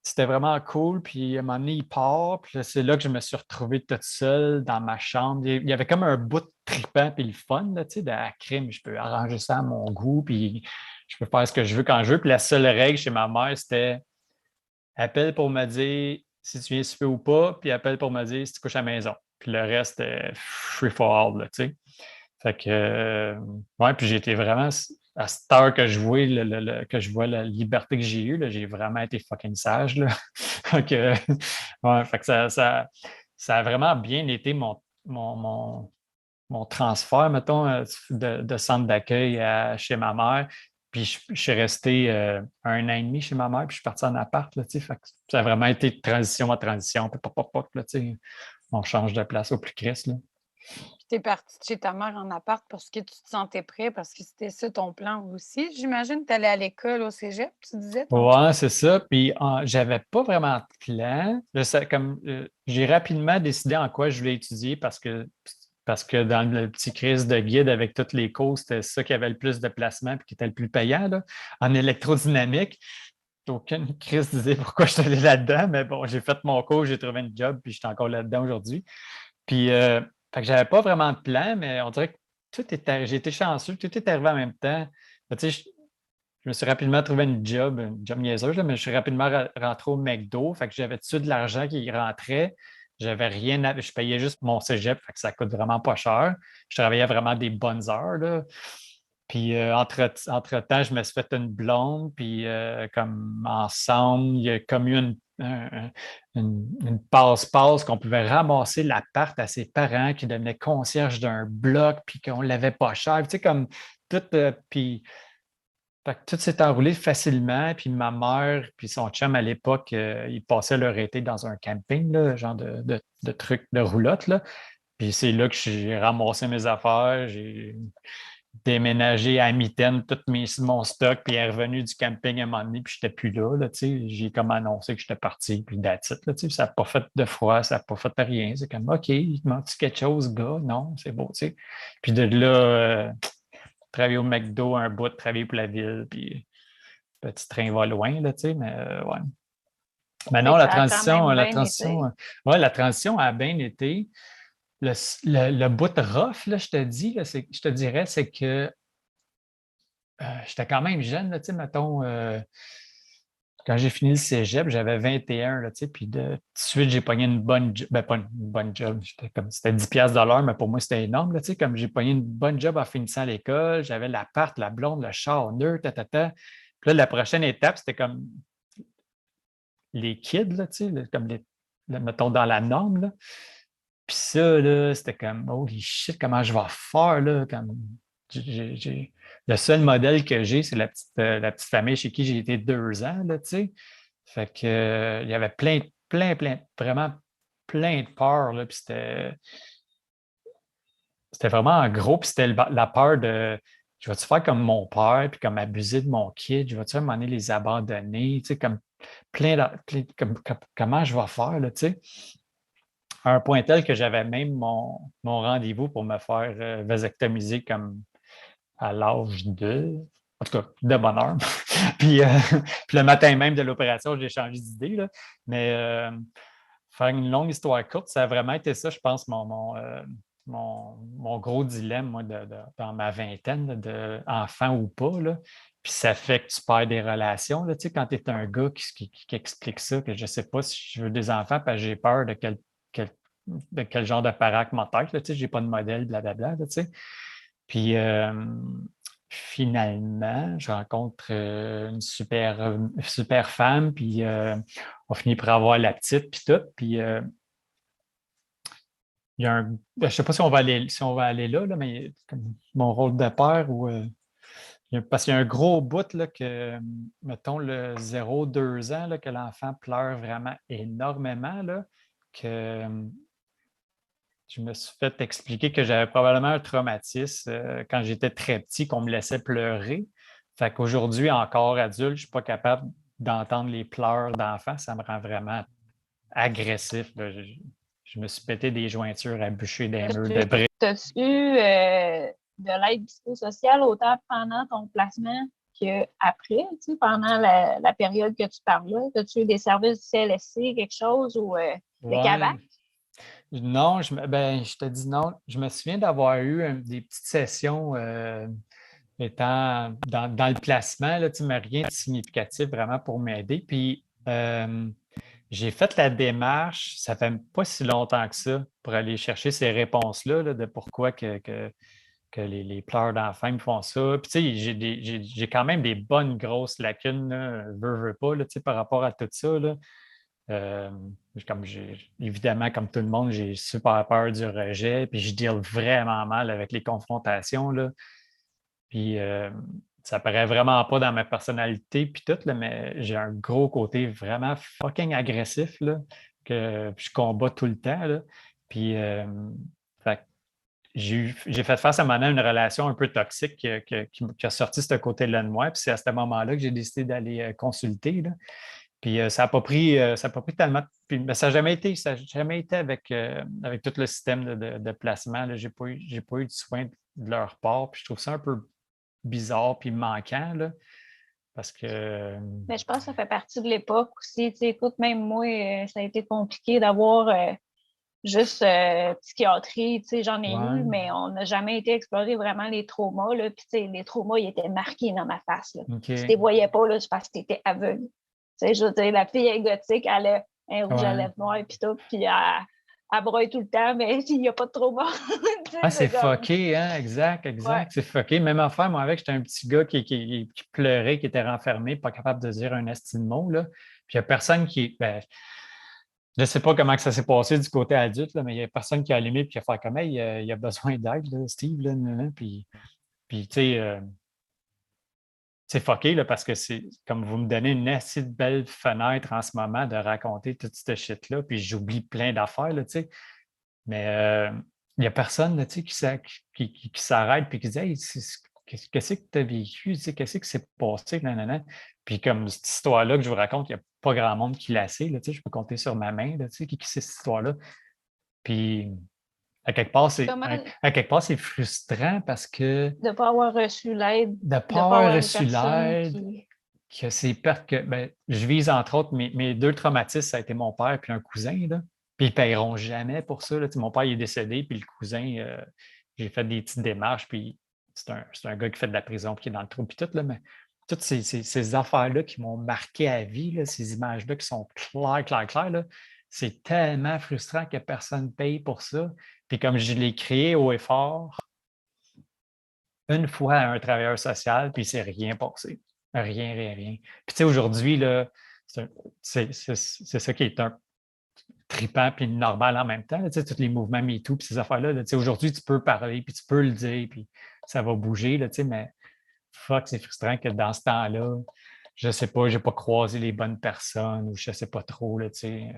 C'était vraiment cool. Puis à un moment donné, il part. Puis là, c'est là que je me suis retrouvé toute seule dans ma chambre. Il y avait comme un bout de trippant puis le fun, là, de la crime. Je peux arranger ça à mon goût. Puis je peux faire ce que je veux quand je veux. Puis la seule règle chez ma mère, c'était appelle pour me dire si tu viens souper ou pas, puis appelle pour me dire si tu couches à la maison. Puis le reste, free for all, là, tu sais. Fait que, ouais, puis j'ai été vraiment, à cette heure que je vois, que je vois la liberté que j'ai eue, là, j'ai vraiment été fucking sage, là. Fait que, ouais, fait que ça a vraiment bien été mon transfert, mettons, de centre d'accueil chez ma mère. Puis je suis resté 1 an et demi chez ma mère, puis je suis parti en appart. Là, fait que ça a vraiment été de transition à transition. Puis là, on change de place au plus crisse. Là. Puis tu es parti de chez ta mère en appart parce que tu te sentais prêt, parce que c'était ça ton plan aussi. J'imagine que tu allais à l'école au cégep, tu disais tantôt. Ouais, c'est ça. Puis j'avais pas vraiment de plan. J'ai rapidement décidé en quoi je voulais étudier parce que dans le petit crise de guide avec toutes les cours, c'était ça qui avait le plus de placement et qui était le plus payant là, en électrodynamique. Aucune crise disait pourquoi je suis allé là-dedans, mais bon, j'ai fait mon cours, j'ai trouvé un job, puis je suis encore là-dedans aujourd'hui. Puis, fait que j'avais pas vraiment de plan, mais on dirait que j'ai été chanceux, tout est arrivé en même temps. Tu sais, je me suis rapidement trouvé une job niaiseuse, là, mais je suis rapidement rentré au McDo. Fait que j'avais tout de l'argent qui rentrait. J'avais rien je payais juste mon cégep, fait que ça coûte vraiment pas cher. Je travaillais vraiment des bonnes heures. Là. Puis entre-temps, je me suis fait une blonde, puis comme ensemble, il y a comme eu une passe-passe qu'on pouvait ramasser l'appart à ses parents qui devenaient concierge d'un bloc, puis qu'on ne l'avait pas cher. Tu sais, comme tout, puis fait que tout s'est enroulé facilement. Puis ma mère, puis son chum à l'époque, ils passaient leur été dans un camping, là, genre de trucs de roulotte. Là. Puis c'est là que j'ai ramassé mes affaires. J'ai déménagé à mitaine tout mon stock, puis est revenu du camping à un moment donné, puis je n'étais plus là. Là j'ai comme annoncé que j'étais parti, puis that's it, là, ça n'a pas fait de froid, ça n'a pas fait de rien. C'est comme OK, il te manque quelque chose, gars? Non, c'est beau. Tu sais. Puis de là, travailler au McDo un bout, travailler pour la ville, puis petit train va loin, là, tu sais, mais ouais. Mais non, Ça a quand même bien été. Ouais, la transition a bien été. Le bout rough, là, je te dirais, c'est que j'étais quand même jeune, là, tu sais, mettons, quand j'ai fini le cégep, j'avais 21, là, tu sais, puis de suite, j'ai pogné une bonne job, pas une bonne job, c'était 10$ de l'heure, mais pour moi, c'était énorme, là, tu sais, comme j'ai pogné une bonne job en finissant l'école, j'avais l'appart, la blonde, le char, neuf, ta. Puis là, la prochaine étape, c'était comme les kids, là, tu sais, comme mettons, dans la norme, là. Puis ça, là, c'était comme, holy shit, comment je vais faire, là, comme, le seul modèle que j'ai, c'est la petite famille chez qui j'ai été 2 ans, là, tu sais. Fait que, il y avait plein, vraiment plein de peurs, là, puis c'était vraiment gros, puis c'était la peur de, je vais-tu faire comme mon père, puis comme abuser de mon kid, je vais-tu à un moment donné les abandonner, tu sais, comme comment je vais faire, là, tu sais. À un point tel que j'avais même mon rendez-vous pour me faire vasectomiser comme à l'âge de, en tout cas, de bonne heure. puis, puis le matin même de l'opération, j'ai changé d'idée. Là. Mais faire une longue histoire courte, ça a vraiment été ça, je pense, mon gros dilemme, moi, dans ma vingtaine, d'enfant ou pas. Là. Puis ça fait que tu perds des relations. Là, tu sais, quand tu es un gars qui explique ça, que je ne sais pas si je veux des enfants, parce que j'ai peur de quel genre de parent que ma tête. Là, tu sais, je n'ai pas de modèle, blablabla. Là, tu sais. Puis finalement, je rencontre une super femme, puis on finit par avoir la petite, puis tout. Puis il y a un. Je ne sais pas si on va aller là, mais comme mon rôle de père, parce qu'il y a un gros bout là, que, mettons, le 0-2 ans, là, que l'enfant pleure vraiment énormément, là, que je me suis fait expliquer que j'avais probablement un traumatisme quand j'étais très petit, qu'on me laissait pleurer. Fait qu'aujourd'hui, encore adulte, je ne suis pas capable d'entendre les pleurs d'enfants. Ça me rend vraiment agressif. Là. Je me suis pété des jointures à bûcher des murs de briques. As-tu eu de l'aide psychosociale autant pendant ton placement qu'après, tu sais, pendant la période que tu parles là? As-tu eu des services du CLSC, quelque chose, ou des CAVAC? Non, je te dis non. Je me souviens d'avoir eu des petites sessions étant dans le placement, là, mais rien de significatif vraiment pour m'aider. Puis j'ai fait la démarche, ça fait pas si longtemps que ça, pour aller chercher ces réponses-là là, de pourquoi que les pleurs d'enfants me font ça. Puis tu sais, j'ai quand même des bonnes grosses lacunes, là, veux pas, là, tu sais, par rapport à tout ça. Là. Euh, évidemment, comme tout le monde, j'ai super peur du rejet, puis je deal vraiment mal avec les confrontations. Là. Puis ça paraît vraiment pas dans ma personnalité, puis tout, là, mais j'ai un gros côté vraiment fucking agressif là, que je combats tout le temps. Là. Puis fait que j'ai fait face à une relation un peu toxique qui a sorti ce côté-là de moi. Puis c'est à ce moment-là que j'ai décidé d'aller consulter. Là. Puis ça n'a pas pris, tellement. Puis, mais ça n'a jamais été avec tout le système de placement. Je n'ai pas eu de soin de leur part. Puis je trouve ça un peu bizarre puis manquant. Là, parce que. Mais je pense que ça fait partie de l'époque aussi. Tu sais, écoute, même moi, ça a été compliqué d'avoir juste psychiatrie. Tu sais, j'en ai eu, mais on n'a jamais été explorer vraiment les traumas. Là. Puis, tu sais, les traumas, ils étaient marqués dans ma face. Là. Okay. Tu ne les voyais pas, là, parce que tu étais aveugle. Tu sais, je veux dire, la fille est gothique, elle a un rouge à lèvres noir, puis tout, puis elle broye tout le temps, mais il n'y a pas de trauma. C'est fucké, hein? Exact. Ouais. C'est fucké. Même affaire, moi, avec, j'étais un petit gars qui pleurait, qui était renfermé, pas capable de dire un esti de mot, là. Puis il n'y a personne qui. Je ne sais pas comment que ça s'est passé du côté adulte, là, mais il n'y a personne qui a allumé et qui a fait comme il y a besoin d'aide, là, Steve. Là, puis tu sais, c'est fucké là, parce que c'est comme vous me donnez une assez belle fenêtre en ce moment de raconter toute cette shit-là, puis j'oublie plein d'affaires, là, tu sais. Mais il n'y a personne là, tu sais, qui s'arrête et qui dit hey, qu'est-ce que tu as vécu, tu sais, qu'est-ce qui s'est passé, nanana. Puis comme cette histoire-là que je vous raconte, il n'y a pas grand monde qui la sait, là, tu sais, je peux compter sur ma main, là, tu sais, qui sait cette histoire-là. Puis à quelque part, c'est frustrant parce que. De ne pas avoir reçu l'aide. De ne pas avoir reçu l'aide. Que c'est pertes que. Je vise entre autres mes deux traumatismes, ça a été mon père et un cousin. Là. Puis ils ne paieront jamais pour ça. Là. Mon père il est décédé, puis le cousin, j'ai fait des petites démarches, puis c'est un gars qui fait de la prison, puis qui est dans le trou, puis tout. Là, mais toutes ces affaires-là qui m'ont marqué à vie, là, ces images-là qui sont claires, là, c'est tellement frustrant que personne ne paye pour ça. Puis comme je l'ai créé haut et fort, une fois à un travailleur social, puis c'est rien passé. Rien. Puis tu sais, aujourd'hui, là, c'est ça qui est un trippant puis normal en même temps. Là, tu sais, tous les mouvements MeToo puis ces affaires-là. Là, tu sais, aujourd'hui, tu peux parler, puis tu peux le dire, puis ça va bouger, là, tu sais, mais fuck, c'est frustrant que dans ce temps-là, je sais pas, j'ai pas croisé les bonnes personnes ou je sais pas trop, là, tu sais.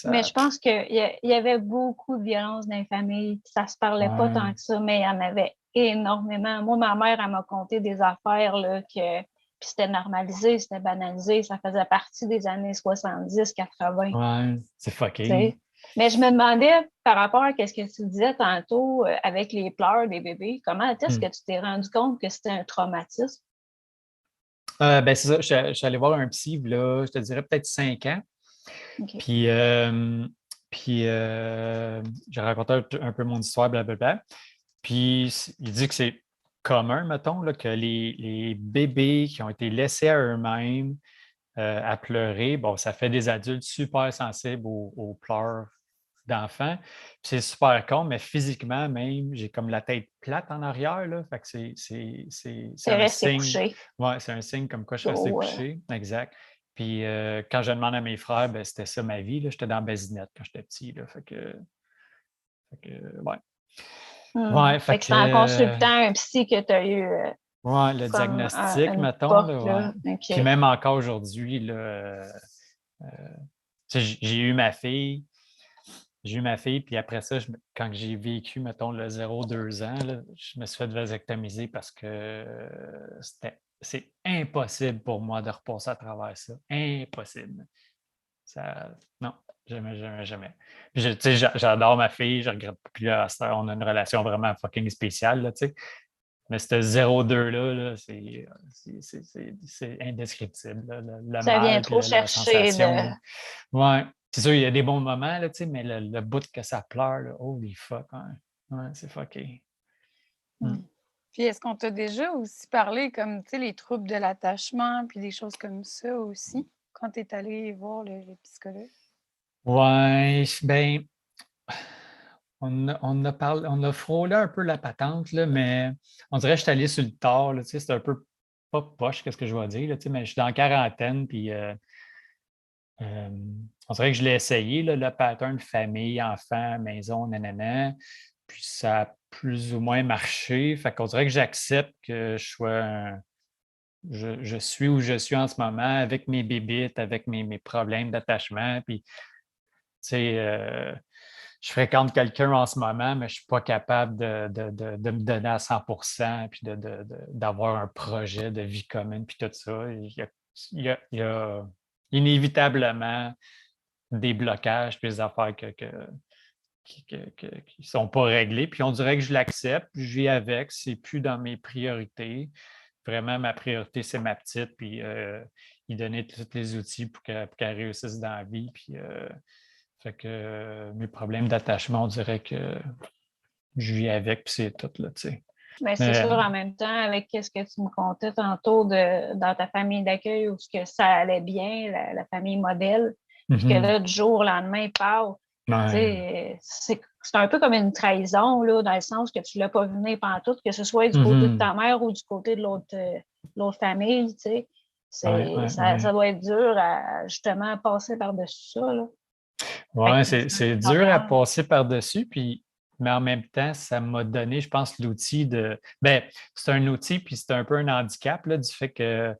Mais je pense qu'il y avait beaucoup de violence dans les familles. Ça se parlait pas tant que ça, mais il y en avait énormément. Moi, ma mère, elle m'a conté des affaires là, puis c'était normalisé, c'était banalisé. Ça faisait partie des années 70-80. Ouais, c'est fucké. Mais je me demandais, par rapport à ce que tu disais tantôt avec les pleurs des bébés, comment est-ce que tu t'es rendu compte que c'était un traumatisme? Ben c'est ça, je suis allé voir un psy, là, je te dirais peut-être 5 ans. OK. Puis, j'ai raconté un peu mon histoire, blablabla. Puis, il dit que c'est commun, mettons, là, que les bébés qui ont été laissés à eux-mêmes à pleurer, bon, ça fait des adultes super sensibles aux pleurs d'enfants. Puis c'est super con, mais physiquement même, j'ai comme la tête plate en arrière, là. Fait que c'est T'es un resté signe. couché. Ouais, c'est un signe comme quoi je suis resté So, couché. Exact. Puis quand je demande à mes frères, ben, c'était ça ma vie, là. J'étais dans la basinette quand j'étais petit, là. Ouais. Ouais, fait Fait que c'est en consultant un psy que tu as eu ouais, le comme diagnostic, une mettons, porte, là, ouais. là. OK. Puis même encore aujourd'hui, là, tu sais, j'ai eu ma fille. J'ai eu ma fille, puis après ça, quand j'ai vécu, mettons, le 0-2 ans, là, je me suis fait vasectomiser parce que c'est impossible pour moi de repasser à travers ça. Impossible. Ça, non, jamais, jamais, jamais. Puis, tu sais, j'adore ma fille, je regrette pas. Puis là, on a une relation vraiment fucking spéciale, là, tu sais. Mais ce 0-2-là, là, c'est indescriptible, là, le Ça vient mal puis trop la chercher sensation. de. Ouais. C'est sûr, il y a des bons moments, là, tu sais, mais le bout que ça pleure, là, holy fuck, ouais. Ouais, c'est fucké. Puis est-ce qu'on t'a déjà aussi parlé comme, tu sais, les troubles de l'attachement, puis des choses comme ça aussi, quand tu es allé voir le psychologue? Ouais, ben, on a frôlé un peu la patente, là, mais on dirait que je suis allé sur le tard, là, tu sais, c'est un peu pas poche, qu'est-ce que je vais dire, là, tu sais, mais je suis dans la quarantaine, puis on dirait que je l'ai essayé, là, le pattern famille, enfant, maison, nanana, puis ça a plus ou moins marché. Fait qu'on dirait que j'accepte que je suis où je suis en ce moment avec mes bébites, avec mes problèmes d'attachement. Puis, tu sais, je fréquente quelqu'un en ce moment, mais je ne suis pas capable de me donner à 100% puis d'avoir un projet de vie commune, puis tout ça. Il y a inévitablement des blocages, puis des affaires qui ne sont pas réglées. Puis on dirait que je l'accepte, je vis avec, c'est plus dans mes priorités. Vraiment, ma priorité, c'est ma petite, puis lui donner tous les outils pour qu'elle réussisse dans la vie. Puis, fait que mes problèmes d'attachement, on dirait que je vis avec, puis c'est tout, là, tu sais. Mais c'est Mais, sûr, en même temps, avec ce que tu me contais tantôt dans ta famille d'accueil où ce que ça allait bien, la famille modèle, puis que là, du jour au lendemain, paf, tu sais, c'est un peu comme une trahison, là, dans le sens que tu ne l'as pas vu venir pantoute, que ce soit du côté de ta mère ou du côté de l'autre famille, tu sais. Ça doit être dur à justement passer par-dessus ça, là. Ouais, c'est dur à passer par-dessus, puis, mais en même temps, ça m'a donné, je pense, l'outil de. Ben, c'est un outil, puis c'est un peu un handicap là, du fait que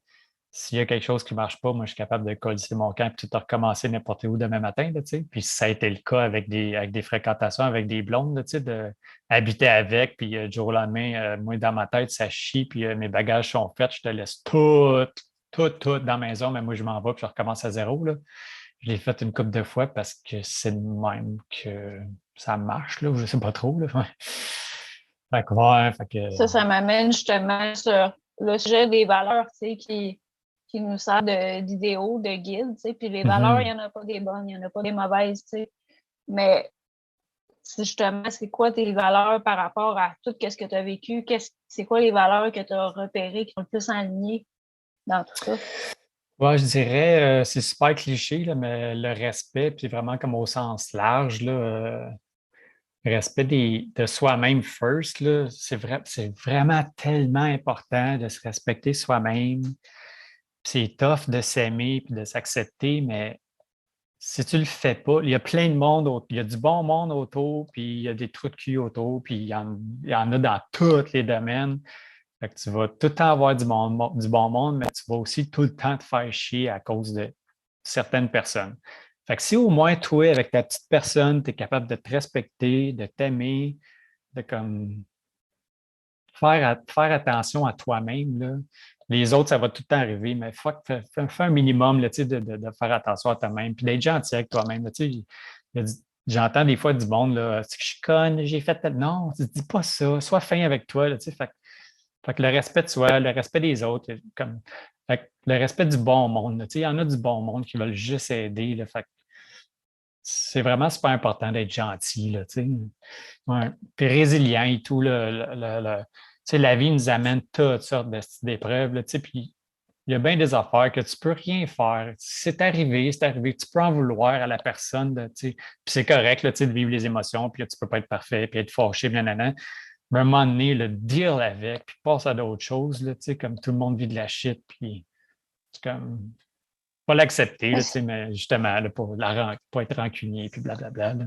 s'il y a quelque chose qui ne marche pas, moi, je suis capable de coller mon camp et tout recommencer n'importe où demain matin. Là, tu sais. Puis ça a été le cas avec des fréquentations, avec des blondes, là, tu sais, habiter avec, puis du jour au lendemain, moi, dans ma tête, ça chie, puis mes bagages sont faits, je te laisse tout dans la maison, mais moi, je m'en vais, puis je recommence à zéro. Là. Je l'ai fait une couple de fois parce que c'est de même que ça marche, là, je ne sais pas trop. Là. Ouais. Fait que, ouais, fait que. Ça m'amène justement sur le sujet des valeurs, tu sais, qui nous sert d'idéaux, de guide, tu sais. Puis les valeurs, il n'y en a pas des bonnes, il n'y en a pas des mauvaises, tu sais. Mais justement, c'est quoi tes valeurs par rapport à tout ce que tu as vécu? C'est quoi les valeurs que tu as repérées qui sont le plus alignées dans tout ça? Ouais, je dirais, c'est super cliché, là, mais le respect, puis vraiment comme au sens large, là, respect de soi-même first, là, c'est vraiment tellement important de se respecter soi-même. C'est tough de s'aimer puis de s'accepter, mais si tu le fais pas, il y a plein de monde, il y a du bon monde autour, puis il y a des trous de cul autour, puis il y en a dans tous les domaines. Fait que tu vas tout le temps avoir du bon monde, mais tu vas aussi tout le temps te faire chier à cause de certaines personnes. Fait que si au moins toi, avec ta petite personne, tu es capable de te respecter, de t'aimer, de comme faire attention à toi-même, là. Les autres, ça va tout le temps arriver, mais fais un minimum là, tu sais, de faire attention à toi-même, puis d'être gentil avec toi-même. Là, tu sais, j'entends des fois du monde, là, c'est que je suis conne, j'ai fait tel. Non, dis pas ça, sois fin avec toi, là, tu sais. Fait que le respect de soi, le respect des autres, fait que le respect du bon monde, là, tu sais, il y en a du bon monde qui veulent juste aider, là, fait que c'est vraiment super important d'être gentil, là, tu sais. Ouais. Puis résilient et tout, là, tu sais, la vie nous amène toutes sortes d'épreuves, là, tu sais, puis il y a bien des affaires que tu peux rien faire. C'est arrivé, c'est arrivé. Tu peux en vouloir à la personne, là, tu sais. Puis c'est correct, là, tu sais, de vivre les émotions, puis là, tu peux pas être parfait, puis être fâché, nanana. Mais à un moment donné, le deal avec, puis passe à d'autres choses, là, tu sais, comme tout le monde vit de la shit, puis c'est comme, pas l'accepter, là, tu sais, mais justement, là, pas être rancunier, puis blablabla. Là.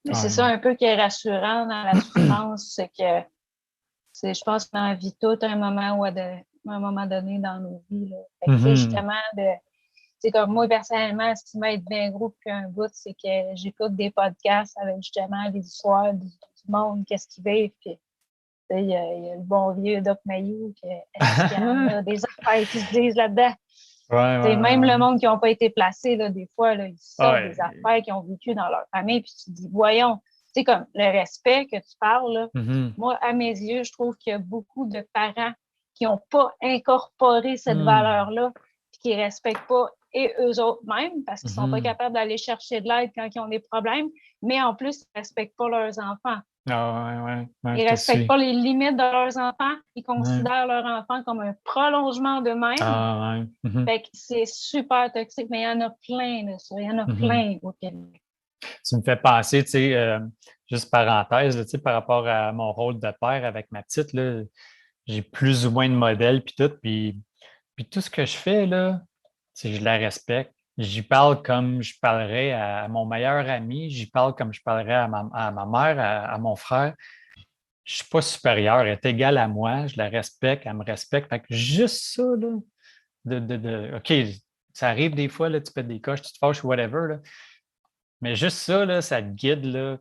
Mais c'est Ouais. ça un peu qui est rassurant dans la souffrance, c'est que je pense qu'on en vit tout un moment donné dans nos vies. Là. Fait que, tu sais, justement, c'est comme moi, personnellement, ce qui m'aide bien gros depuis un bout, c'est que j'écoute des podcasts avec justement des histoires du monde, qu'est-ce qu'ils vivent. Puis, il y a le bon vieux Doc Mayou, est-ce qu'il y en a des affaires qui se disent là-dedans? Même le monde qui n'a pas été placé, là, des fois, là, ils sortent des affaires qu'ils ont vécues dans leur famille, puis tu te dis, voyons, tu sais, comme le respect que tu parles, là, moi, à mes yeux, je trouve qu'il y a beaucoup de parents qui n'ont pas incorporé cette valeur-là, puis qui ne respectent pas et eux autres mêmes, parce qu'ils ne sont pas capables d'aller chercher de l'aide quand ils ont des problèmes, mais en plus, ils ne respectent pas leurs enfants. Ils ne respectent pas les limites de leurs enfants. Ils considèrent leurs enfants comme un prolongement d'eux-mêmes. Fait que c'est super toxique, mais il y en a plein de ça. Il y en a plein au Québec. Tu me fais penser, tu sais, juste parenthèse, là, tu sais, par rapport à mon rôle de père avec ma petite, là, j'ai plus ou moins de modèles, puis tout, puis tout ce que je fais, là, je la respecte. J'y parle comme je parlerais à mon meilleur ami, j'y parle comme je parlerais à ma mère, à mon frère. Je ne suis pas supérieur, elle est égale à moi, je la respecte, elle me respecte. Fait que juste ça, là, OK, ça arrive des fois, là, tu pètes des coches, tu te fâches, whatever, là, mais juste ça, là, ça te guide, là,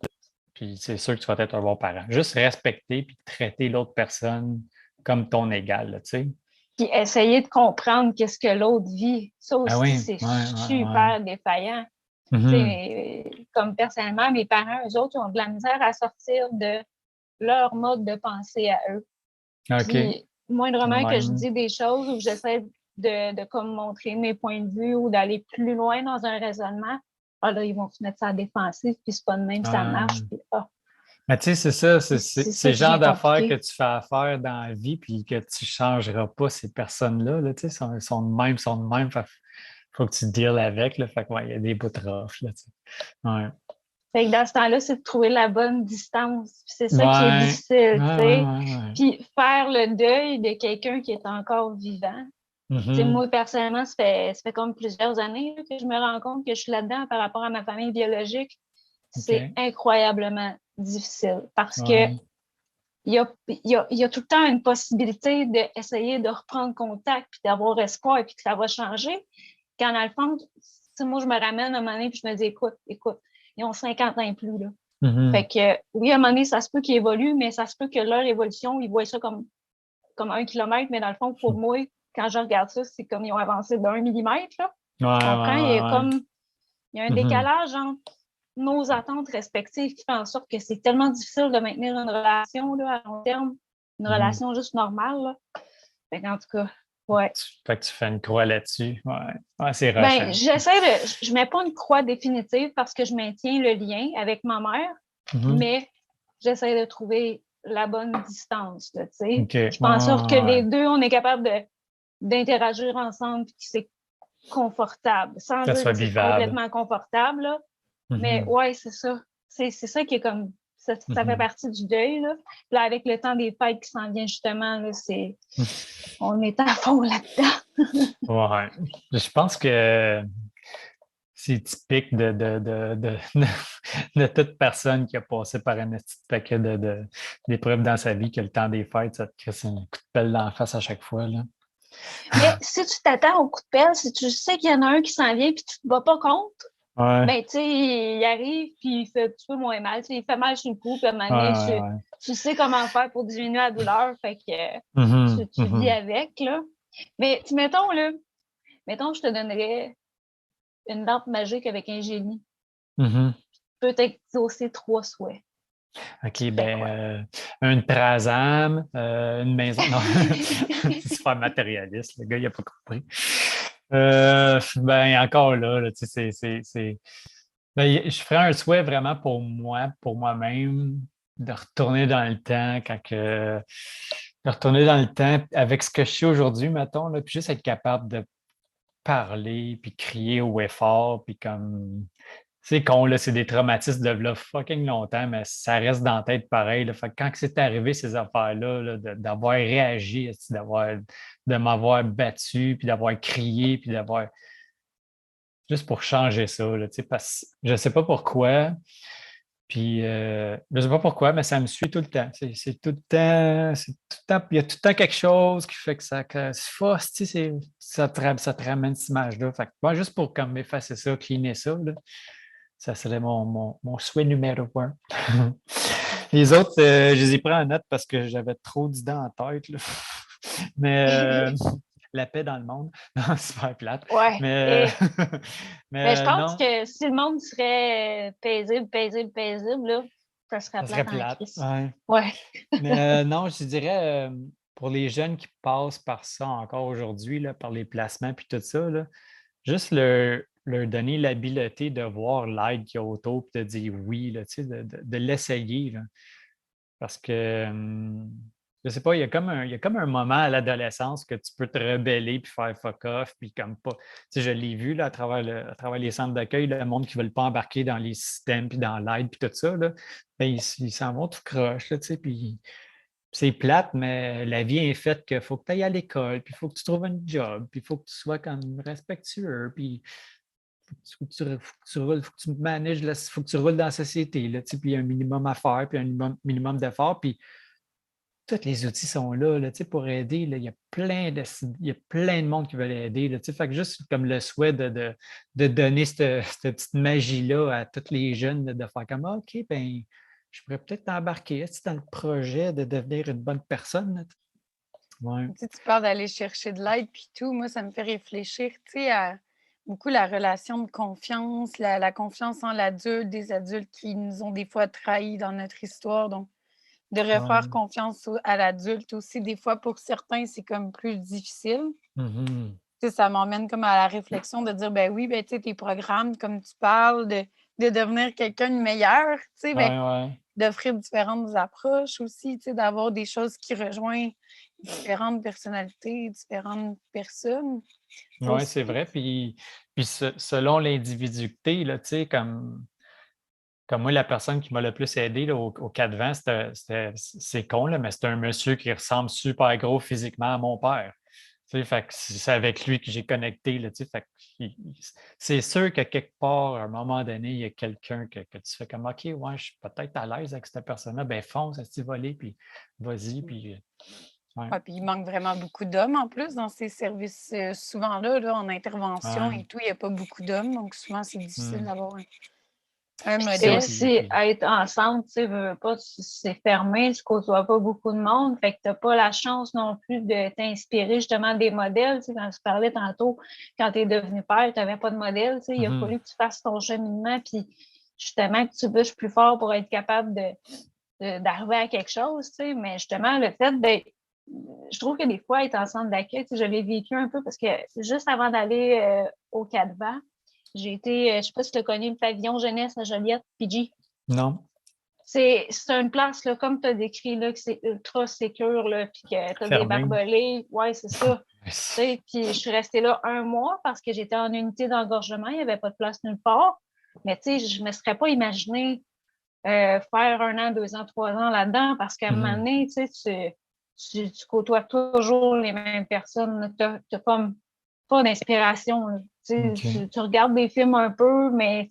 puis c'est sûr que tu vas être un bon parent. Juste respecter puis traiter l'autre personne comme ton égal, là, tu sais. Puis essayer de comprendre qu'est-ce que l'autre vit. Ça aussi, c'est super défaillant. Comme personnellement, mes parents, eux autres, ils ont de la misère à sortir de leur mode de pensée à eux. Puis, moindrement que je dis des choses ou que j'essaie de comme montrer mes points de vue ou d'aller plus loin dans un raisonnement, là, ils vont se mettre ça à défensive, puis c'est pas de même que ça marche. Puis, mais tu sais, c'est ça, c'est le genre d'affaires que tu fais affaire dans la vie, puis que tu ne changeras pas ces personnes-là, là, tu sais, sont de même, il faut que tu deals avec, là, fait que, il y a des bouts de rough, là, tu sais. Fait que dans ce temps-là, c'est de trouver la bonne distance. Puis c'est ça qui est difficile, tu sais. Puis faire le deuil de quelqu'un qui est encore vivant. Moi, personnellement, ça fait comme plusieurs années là, que je me rends compte que je suis là-dedans par rapport à ma famille biologique. C'est incroyablement difficile parce que il y a tout le temps une possibilité d'essayer de reprendre contact puis d'avoir espoir et puis que ça va changer. Quand dans le fond, moi, je me ramène à un moment donné puis je me dis, écoute, ils ont 50 ans et plus, là. Fait que, oui, à un moment donné, ça se peut qu'ils évoluent, mais ça se peut que leur évolution, ils voient ça comme 1 kilomètre, mais dans le fond, pour moi, quand je regarde ça, c'est comme ils ont avancé d'1 millimètre, là. Tu comprends? Il y a un décalage entre nos attentes respectives qui fait en sorte que c'est tellement difficile de maintenir une relation là, à long terme, une relation juste normale, là. Fait qu'en tout cas, Fait que tu fais une croix là-dessus. C'est rushant. Je mets pas une croix définitive parce que je maintiens le lien avec ma mère, mais j'essaie de trouver la bonne distance, tu sais. Je fais en sorte que les deux, on est capable d'interagir ensemble et que c'est confortable, sans dire que c'est complètement confortable, là. Mais c'est ça. C'est ça qui est comme... Ça fait partie du deuil, là. Puis là, avec le temps des fêtes qui s'en vient, justement, là, on est à fond là-dedans. Je pense que c'est typique de toute personne qui a passé par un petit paquet d'épreuves dans sa vie, que le temps des fêtes, ça te crée un coup de pelle dans la face à chaque fois, là. Mais si tu t'attends au coup de pelle, si tu sais qu'il y en a un qui s'en vient et tu ne te bats pas contre, ben, tu sais, il arrive puis il fait un petit peu moins mal. Il fait mal sur le coup, puis à un moment donné, tu sais comment faire pour diminuer la douleur, fait que tu vis avec, là. Mais mettons, je te donnerais une lampe magique avec un génie. peux exaucer 3 souhaits. OK, une trasam, une maison. Non, c'est super matérialiste. Le gars, il n'a pas compris. Encore là, tu sais, je ferais un souhait vraiment pour moi, pour moi-même, de retourner dans le temps de retourner dans le temps avec ce que je sais aujourd'hui, mettons, là, puis juste être capable de parler, puis crier haut et fort, puis comme c'est con, là, c'est des traumatismes de là, fucking longtemps, mais ça reste dans la tête pareil. Là. Fait que quand c'est arrivé, ces affaires-là, là, d'avoir réagi, de m'avoir battu, puis d'avoir crié, puis d'avoir. Juste pour changer ça, là, parce que je ne sais pas pourquoi. Puis, je ne sais pas pourquoi, mais ça me suit tout le temps. C'est tout le temps, il y a tout le temps quelque chose qui fait que c'est force, ça te ramène cette image-là. Fait que, juste pour comme effacer ça, cleaner ça, là, ça serait mon souhait numéro 1. Les autres, je les ai pris en note parce que j'avais trop d'idées en tête. Là. Mais la paix dans le monde, non, c'est super plate. Ouais. Mais, mais je pense non, que si le monde serait paisible, là, ça serait plate. Ouais. Mais non, je dirais, pour les jeunes qui passent par ça encore aujourd'hui, là, par les placements puis tout ça, là, juste leur donner l'habileté de voir l'aide qu'il y a autour et de dire oui, là, de l'essayer. Là. Parce que, je sais pas, il y a comme un moment à l'adolescence que tu peux te rebeller puis faire fuck off, puis comme pas. Je l'ai vu là, à travers les centres d'accueil, le monde qui ne veulent pas embarquer dans les systèmes puis dans l'aide puis tout ça, là, ils s'en vont tout croche, là, puis c'est plate, mais la vie est faite qu'il faut que tu ailles à l'école, puis il faut que tu trouves un job, puis il faut que tu sois comme respectueux, puis faut que tu roules, faut que tu manages, faut que tu roules dans la société, là, puis il y a un minimum à faire, puis un minimum d'efforts, puis tous les outils sont là, pour aider. Là, il y a plein de monde qui veulent aider. Là, fait que juste comme le souhait de donner cette petite magie-là à tous les jeunes, de faire comme OK, ben je pourrais peut-être t'embarquer dans le projet de devenir une bonne personne. Ouais. Tu parles d'aller chercher de l'aide puis tout. Moi, ça me fait réfléchir à beaucoup la relation de confiance, la confiance en l'adulte, des adultes qui nous ont des fois trahis dans notre histoire. Donc, de refaire confiance à l'adulte aussi, des fois, pour certains, c'est comme plus difficile. Mm-hmm. Ça m'emmène comme à la réflexion de dire, ben oui, ben, tes programmes, comme tu parles, de devenir quelqu'un de meilleur, d'offrir différentes approches aussi, d'avoir des choses qui rejoignent différentes personnalités, différentes personnes. Oui, c'est vrai. Puis selon l'individualité, là, comme moi, la personne qui m'a le plus aidé là, au 4 vents, c'est con, là, mais c'est un monsieur qui ressemble super gros physiquement à mon père. Fait que c'est avec lui que j'ai connecté. Là, fait que c'est sûr qu'à quelque part, à un moment donné, il y a quelqu'un que tu fais comme OK, ouais, je suis peut-être à l'aise avec cette personne-là, ben fonce, à voler, puis vas-y. Puis, puis il manque vraiment beaucoup d'hommes en plus dans ces services. Souvent là, en intervention et tout, il n'y a pas beaucoup d'hommes, donc souvent c'est difficile d'avoir un modèle. C'est aussi être ensemble, tu sais, c'est fermé, tu ne côtoies pas beaucoup de monde, fait que tu n'as pas la chance non plus de t'inspirer justement des modèles. Tu sais, quand tu parlais tantôt, quand tu es devenu père, tu n'avais pas de modèle, tu sais, il a fallu que tu fasses ton cheminement, puis justement que tu bûches plus fort pour être capable d'arriver à quelque chose, tu sais, mais justement, le fait d'être je trouve que des fois, être en centre d'accueil, tu sais, je l'ai vécu un peu parce que juste avant d'aller au Cadvan, j'ai été, je ne sais pas si tu as connu le pavillon jeunesse à Joliette, PG. Non. C'est une place, là, comme tu as décrit, là, que c'est ultra sécure, puis que tu as des barbelés. Oui, c'est ça. Puis je suis restée là 1 mois parce que j'étais en unité d'engorgement, il n'y avait pas de place nulle part. Mais tu sais, je ne me serais pas imaginé faire 1 an, 2 ans, 3 ans là-dedans parce qu'à un moment donné, tu côtoies toujours les mêmes personnes. Tu n'as comme pas d'inspiration. Tu regardes des films un peu, mais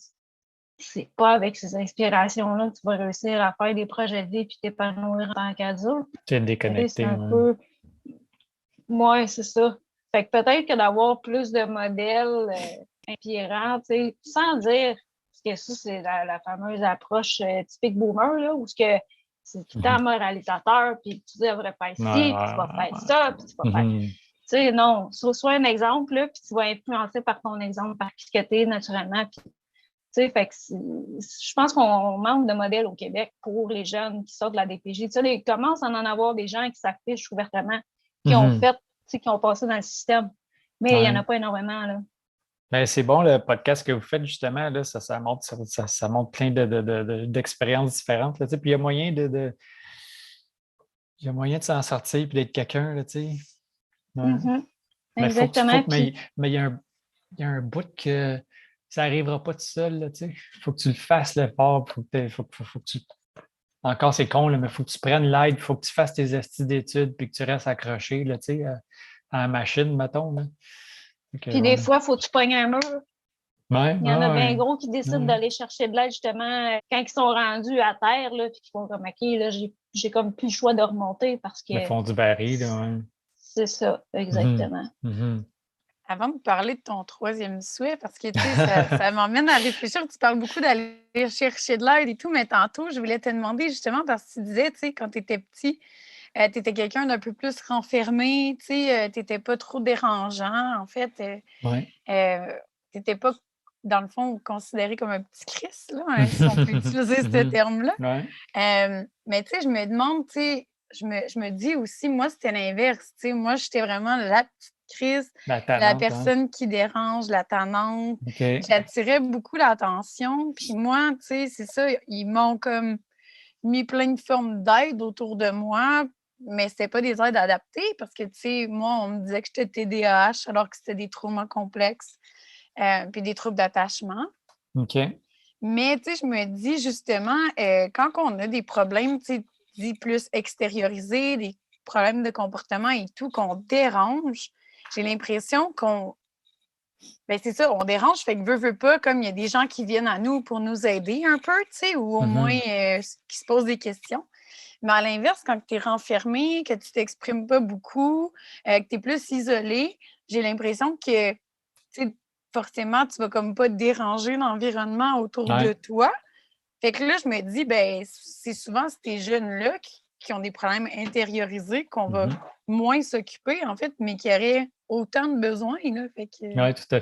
c'est pas avec ces inspirations-là que tu vas réussir à faire des projets de vie et t'épanouir en tant qu'adulte. Tu es déconnecté. C'est un peu. Oui, c'est ça. Fait que peut-être que d'avoir plus de modèles inspirants, sans dire que ça, c'est la fameuse approche typique boomer, là, où c'est tout le temps moralisateur, puis tu devrais faire ci, puis tu vas faire ça, puis tu vas faire. Tu sais, non, sois un exemple, là, puis tu vas influencer par ton exemple, par qui que tu es naturellement. Puis, tu sais, fait que je pense qu'on manque de modèles au Québec pour les jeunes qui sortent de la DPJ. Tu sais, il commence à en avoir des gens qui s'affichent ouvertement, qui ont fait, tu sais, qui ont passé dans le système. Mais il n'y en a pas énormément, là. Ben, c'est bon le podcast que vous faites, justement, là, ça montre, ça montre plein d'expériences différentes. Là, tu sais, puis il y a moyen il y a moyen de s'en sortir et d'être quelqu'un, là, tu sais. Ouais. Mais Exactement. mais il y a un bout que ça n'arrivera pas tout seul, là, tu sais. Il faut que tu le fasses l'effort. Faut que tu. Encore, c'est con, là, mais il faut que tu prennes l'aide, il faut que tu fasses tes estis d'études puis que tu restes accroché, là, tu sais, à la machine, mettons. Là. Puis des fois, il faut que tu pognes un mur. Ouais, Il y en a bien gros qui décident ouais. d'aller chercher de l'aide justement quand ils sont rendus à terre, là, puis qu'ils font comme OK, là, j'ai comme plus le choix de remonter parce que Le fond du baril, là, ouais. c'est ça, exactement. Avant de parler de ton troisième souhait, parce que tu sais, ça m'emmène à réfléchir. Tu parles beaucoup d'aller chercher de l'aide et tout, mais tantôt, je voulais te demander justement parce que tu disais, tu sais, quand tu étais petit, tu étais quelqu'un d'un peu plus renfermé, tu sais, tu n'étais pas trop dérangeant. En fait, tu n'étais pas, dans le fond, considéré comme un petit Christ, là, hein, si on peut utiliser ce terme-là. Mais tu sais, je me demande, tu sais, je me dis aussi, moi, c'était l'inverse. Tu sais, moi, j'étais vraiment la petite Christ, la personne qui dérange, la tannante. J'attirais beaucoup l'attention. Puis moi, tu sais, c'est ça, ils m'ont comme mis plein de formes d'aide autour de moi, mais c'était pas des aides adaptées parce que, tu sais, moi, on me disait que j'étais TDAH alors que c'était des traumas complexes puis des troubles d'attachement. Mais, tu sais, je me dis justement, quand on a des problèmes, tu sais, dits plus extériorisés, des problèmes de comportement et tout, qu'on dérange, j'ai l'impression qu'on... Bien, c'est ça, on dérange, fait que veut pas, comme il y a des gens qui viennent à nous pour nous aider un peu, tu sais, ou au moins qui se posent des questions. Mais à l'inverse, quand tu es renfermé, que tu t'exprimes pas beaucoup, que tu es plus isolé, j'ai l'impression que, tu sais, forcément, tu vas comme pas déranger l'environnement autour de toi. Fait que là, je me dis, ben c'est souvent ces jeunes-là qui ont des problèmes intériorisés qu'on va moins s'occuper, en fait, mais qui auraient autant de besoins. Là, fait que... Oui, tout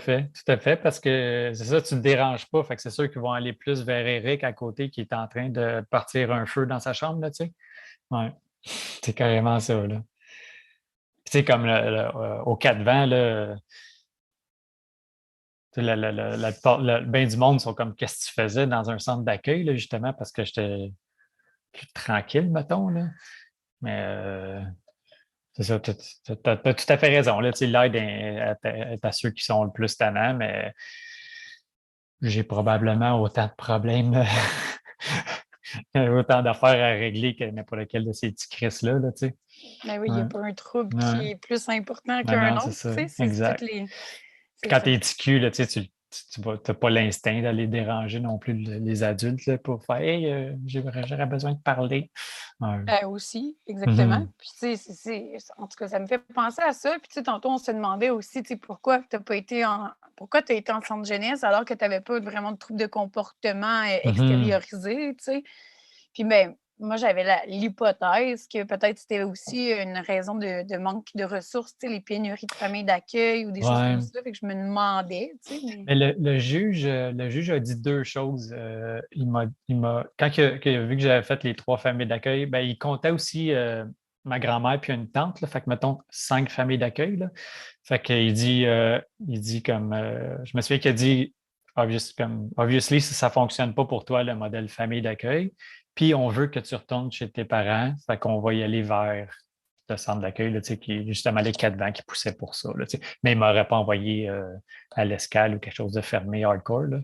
à fait, parce que c'est ça, tu ne te déranges pas. Fait que c'est sûr qu'ils vont aller plus vers Eric à côté qui est en train de partir un feu dans sa chambre, là, tu sais. Oui, c'est carrément ça, là. Tu sais, comme au Quatre-Vents, là, bien du monde sont comme qu'est-ce que tu faisais dans un centre d'accueil, là, justement, parce que j'étais plus tranquille, mettons, là. Mais c'est ça, tu as tout à fait raison. Là, tu sais, l'aide est à ceux qui sont le plus tannants, mais j'ai probablement autant de problèmes, autant d'affaires à régler que n'importe lequel de ces petits Chris-là, là, tu sais. Ben oui, il n'y a pas un trouble qui est plus important qu'un autre. C'est ça, c'est exact. toutes les... Puis quand tu es petit cul, là, tu sais, tu n'as pas l'instinct d'aller déranger non plus les adultes là, pour faire Hey, j'aurais besoin de parler. Aussi, exactement. Puis, tu sais, en tout cas, ça me fait penser à ça. Puis, tu sais, tantôt, on se demandait aussi, tu sais, pourquoi tu as été en centre jeunesse alors que tu n'avais pas vraiment de troubles de comportement extériorisés, tu sais. Puis, ben, moi, j'avais l'hypothèse que peut-être c'était aussi une raison de manque de ressources, tu sais, les pénuries de familles d'accueil ou des choses comme ça. Fait que je me demandais, tu sais. Mais le juge a dit deux choses. Quand il a vu que j'avais fait les 3 familles d'accueil, ben, il comptait aussi ma grand-mère puis une tante. Là, fait que, mettons, 5 familles d'accueil. Là. Fait qu'il dit comme, je me souviens qu'il a dit, obviously, si ça ne fonctionne pas pour toi, le modèle famille d'accueil, puis on veut que tu retournes chez tes parents, fait qu'on va y aller vers le centre d'accueil, là, qui est justement les Quatre-Vents qui poussaient pour ça. Là, mais il ne m'aurait pas envoyé à l'escale ou quelque chose de fermé hardcore. Là.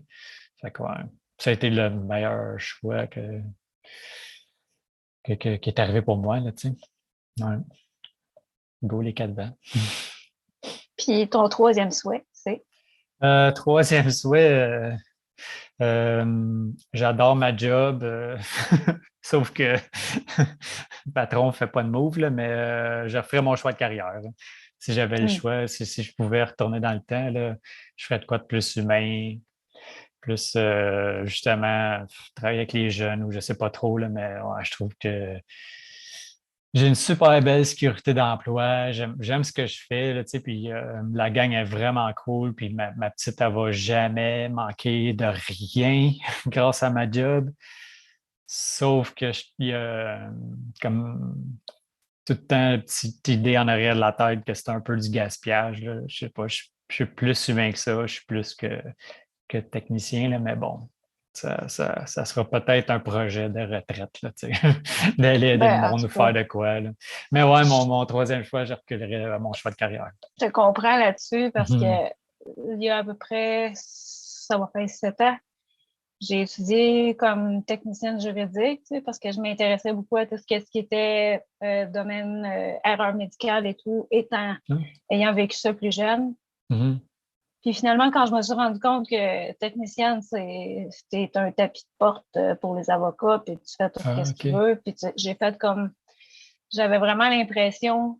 Fait que, ouais, ça a été le meilleur choix qui est arrivé pour moi. Là, ouais. Go les Quatre-Vents. Puis ton troisième souhait, c'est? Troisième souhait, j'adore ma job, sauf que le patron ne fait pas de move, là, mais je ferais mon choix de carrière. Là. Si j'avais le choix, si je pouvais retourner dans le temps, là, je ferais de quoi de plus humain, plus justement travailler avec les jeunes ou je ne sais pas trop, là, mais ouais, je trouve que J'ai une super belle sécurité d'emploi. J'aime ce que je fais, là, tu sais, puis la gang est vraiment cool. Puis ma petite, elle va jamais manquer de rien grâce à ma job. Sauf que il y a comme tout le temps une petite idée en arrière de la tête que c'est un peu du gaspillage, là. Je sais pas, je suis plus humain que ça. Je suis plus que technicien, là, mais bon. Ça sera peut-être un projet de retraite, là, tu sais, d'aller aider le Ben, en monde tout ou cas, faire de quoi, là. Mais ouais, mon troisième choix, je reculerai à mon choix de carrière. je te comprends là-dessus parce que Mhm. il y a à peu près, ça va faire 7 ans, j'ai étudié comme technicienne juridique, tu sais, parce que je m'intéressais beaucoup à tout ce qui était domaine erreur médicale et tout, ayant vécu ça plus jeune. Mhm. Puis finalement, quand je me suis rendu compte que technicienne, c'est un tapis de porte pour les avocats, puis tu fais tout Ah, ce que tu OK. veux. Puis j'ai fait comme, j'avais vraiment l'impression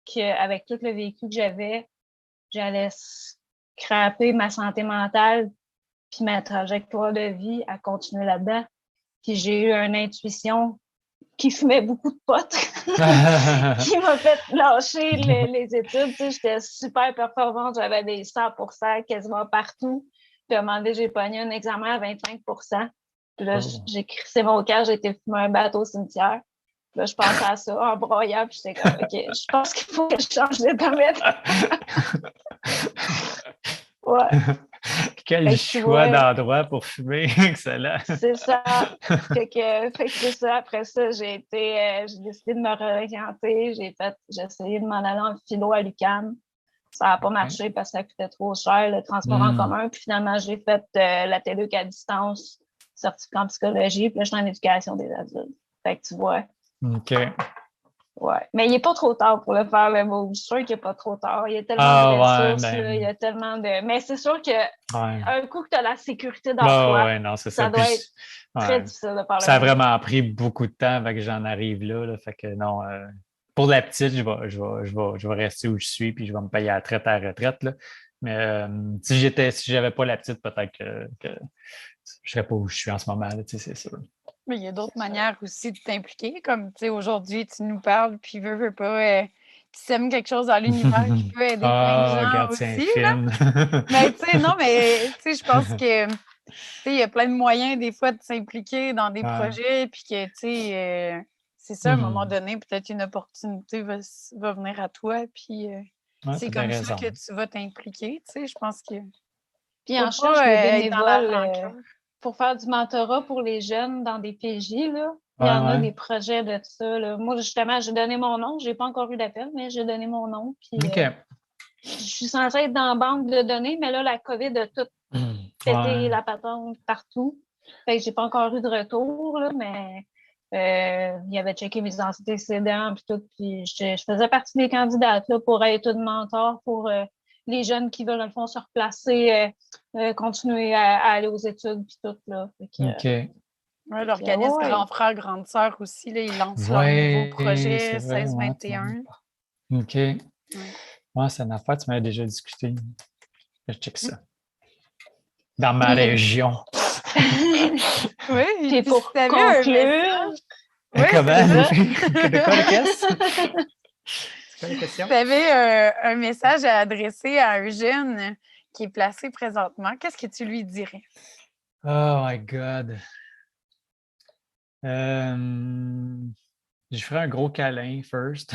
qu'avec tout le vécu que j'allais scraper ma santé mentale puis ma trajectoire de vie à continuer là-dedans. Puis j'ai eu une intuition qui fumait beaucoup de potes, qui m'a fait lâcher les études. Tu sais, j'étais super performante, j'avais des 100% quasiment partout. Puis à un moment donné, j'ai pogné un examen à 25%. Puis là, Oh. j'ai crissé mon camp, j'ai été fumer un bateau au cimetière. Puis là, je pensais à ça en broyant, puis j'étais comme, OK, je pense qu'il faut que je change de domaine. Ouais. Quel Fait que tu choix vois, d'endroit pour fumer. Excellent. c'est ça. Fait que c'est ça. Après ça, j'ai décidé de me réorienter. J'ai essayé de m'en aller en philo à l'UQAM. Ça n'a pas OK. marché parce que ça coûtait trop cher, le transport en Hmm. commun. Puis finalement, j'ai fait la TELUC à distance, certificat en psychologie, puis là, je suis en éducation des adultes. Fait que tu vois, OK. ouais. Mais il n'est pas trop tard pour le faire, le mot. Je suis sûre qu'il n'est pas trop tard. Il y a tellement de Ah ouais, ressources, là, il y ben, a tellement de. Mais c'est sûr que ouais. un coup que tu as la sécurité Bah d'emploi, ouais, non, c'est ça. ça doit être Puis, très ouais. difficile de faire le Ça a move. vraiment pris beaucoup de temps avant que j'en arrive là, là. Fait que non, pour la petite, je vais rester où je suis, puis je vais me payer à la retraite, là. Mais si j'avais pas la petite, peut-être que je serais pas où je suis en ce moment, là, tu sais, c'est sûr. Mais il y a d'autres manières aussi de t'impliquer, comme tu sais, aujourd'hui, tu nous parles, puis veux pas, tu sèmes quelque chose dans l'univers qui peut aider plein de Ah, gens regarde, c'est un aussi, là. film. Mais tu sais, non, mais tu sais, je pense que tu sais, il y a plein de moyens des fois de s'impliquer dans des Ouais. projets, puis que tu sais, c'est ça, à un moment Mhm. donné, peut-être une opportunité va venir à toi, puis Ouais, c'est t'as bien comme ça raison. que tu vas t'impliquer, tu sais, je pense qu'il Puis faut en cherche pas des être dans la bénévoles rancœur. pour faire du mentorat pour les jeunes dans des PJ, là. Il y Ouais, en a ouais. des projets de ça, là. Moi, justement, j'ai donné mon nom. J'ai pas encore eu d'appel, mais j'ai donné mon nom. Puis OK. je suis censée être dans la banque de données, mais là, la COVID a tout pété Ouais. la patente partout. Fait que j'ai pas encore eu de retour, là, mais il avait checké mes antécédents puis tout. Puis je faisais partie des candidates là, pour être une mentor pour les jeunes qui veulent, dans le fond, se replacer, continuer à aller aux études puis tout. Là. OK. Ouais, Ouais, l'organisme ouais. Grand Frère, Grande Sœur aussi, là, ils lancent leur nouveau Ouais, c'est projet vrai, ouais, tu m'en 16-21. as OK. Ouais. Ouais, c'est une affaire, tu m'avais déjà discuté. Je check Mm. ça. Dans ma Puis, région. Oui, et puis puis si pour tu avais un conclure, message, oui, c'est Comment? c'est ça. De quoi la caisse? C'est quoi la si question? tu avais un message à adresser à un jeune qui est placé présentement, qu'est-ce que tu lui dirais? Oh my God. Euh, je ferais un gros câlin first.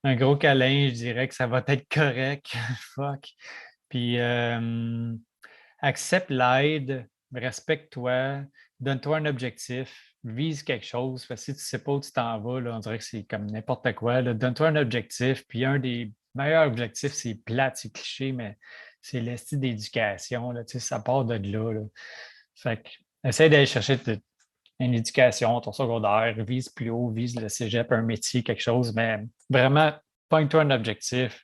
Un gros câlin, je dirais que ça va être correct. Fuck. Puis accepte l'aide, respecte-toi, donne-toi un objectif, vise quelque chose. Parce que si tu ne sais pas où tu t'en vas, là, on dirait que c'est comme n'importe quoi, là. Donne-toi un objectif. Puis un des meilleurs objectifs, c'est plate, c'est cliché, mais c'est l'estime d'éducation. Là, tu sais, ça part de là, là. Fait que, essaie d'aller chercher une éducation, ton secondaire, vise plus haut, vise le cégep, un métier, quelque chose, mais vraiment, pointe-toi un objectif.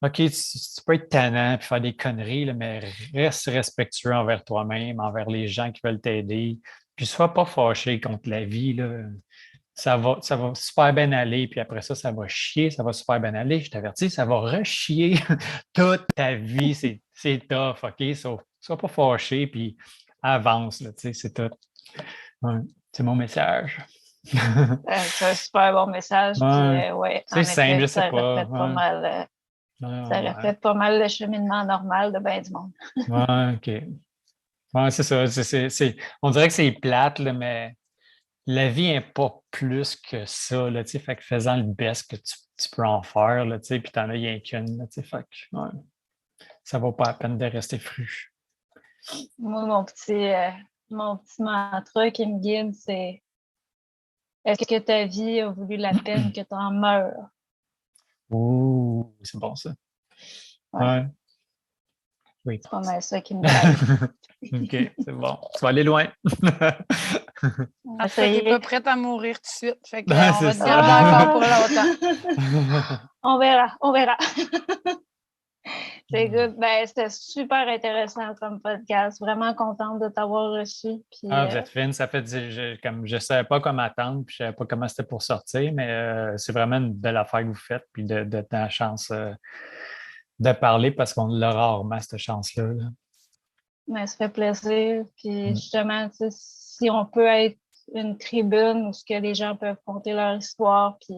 OK, tu peux être tannant et faire des conneries, là, mais reste respectueux envers toi-même, envers les gens qui veulent t'aider. Puis sois pas fâché contre la vie, là. Ça va super bien aller, puis après ça, ça va chier, ça va super bien aller. Je t'avertis, ça va rechier toute ta vie. C'est tough, OK? Sois pas fâché, puis avance, là, tu sais, c'est tout. Ouais, c'est mon message. C'est un super bon message. Ouais. Puis, ouais, en C'est simple, je effet, sais ça pas. reflète pas Ouais. mal. Ça Ouais, reflète pas mal le cheminement normal de bien du monde. ouais, OK. Ouais, c'est ça. On dirait que c'est plate, là, mais la vie n'est pas plus que ça, là, tu sais. Fait que faisant le best que tu peux en faire, là, tu sais, puis t'en as rien qu'une, là, tu sais. Fait que, ouais, ça vaut pas la peine de rester fru. Moi, mon petit mantra qui me guide, c'est est-ce que ta vie a voulu la peine que tu en meurs? Ouh, c'est bon, ça. Ouais, Ouais. Oui. c'est pas mal ça qui me drive. OK, c'est bon. Tu vas aller loin. En tout cas, t'es Essayer. pas prête à mourir tout de suite. Fait qu'on C'est va te ça. garder encore pour longtemps. On verra, on verra. C'est good. Ben, c'était super intéressant comme podcast. Vraiment contente de t'avoir reçu. Puis, Ah, vous êtes fine. Ça fait, comme je savais pas comment attendre, puis je savais pas comment c'était pour sortir, mais c'est vraiment une belle affaire que vous faites, puis de la chance de parler parce qu'on l'a rarement, cette chance-là. Là. ben, ça fait plaisir. Puis Mm. justement, tu sais, si on peut être une tribune où ce que les gens peuvent conter leur histoire, puis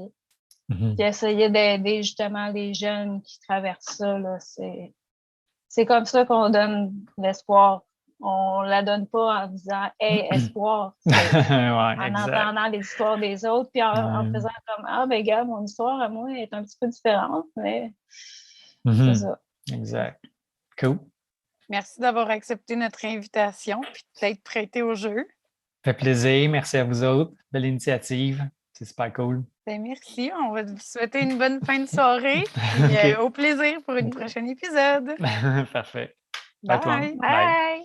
Mhm. essayer d'aider justement les jeunes qui traversent ça, là, c'est comme ça qu'on donne l'espoir. On la donne pas en disant Hey, espoir. C'est Ouais, en exact. entendant les histoires des autres, puis en Ouais. faisant comme Ah, ben gars, mon histoire à moi est un petit peu différente, mais c'est Mhm. ça. Exact. Cool. Merci d'avoir accepté notre invitation puis d'être prêté au jeu. Fait plaisir. Merci à vous autres. Belle initiative. C'est super cool. Ben, merci. On va vous souhaiter une bonne fin de soirée. Puis, OK. au plaisir pour une prochaine épisode. Parfait. Bye. Bye, toi. Bye. Bye!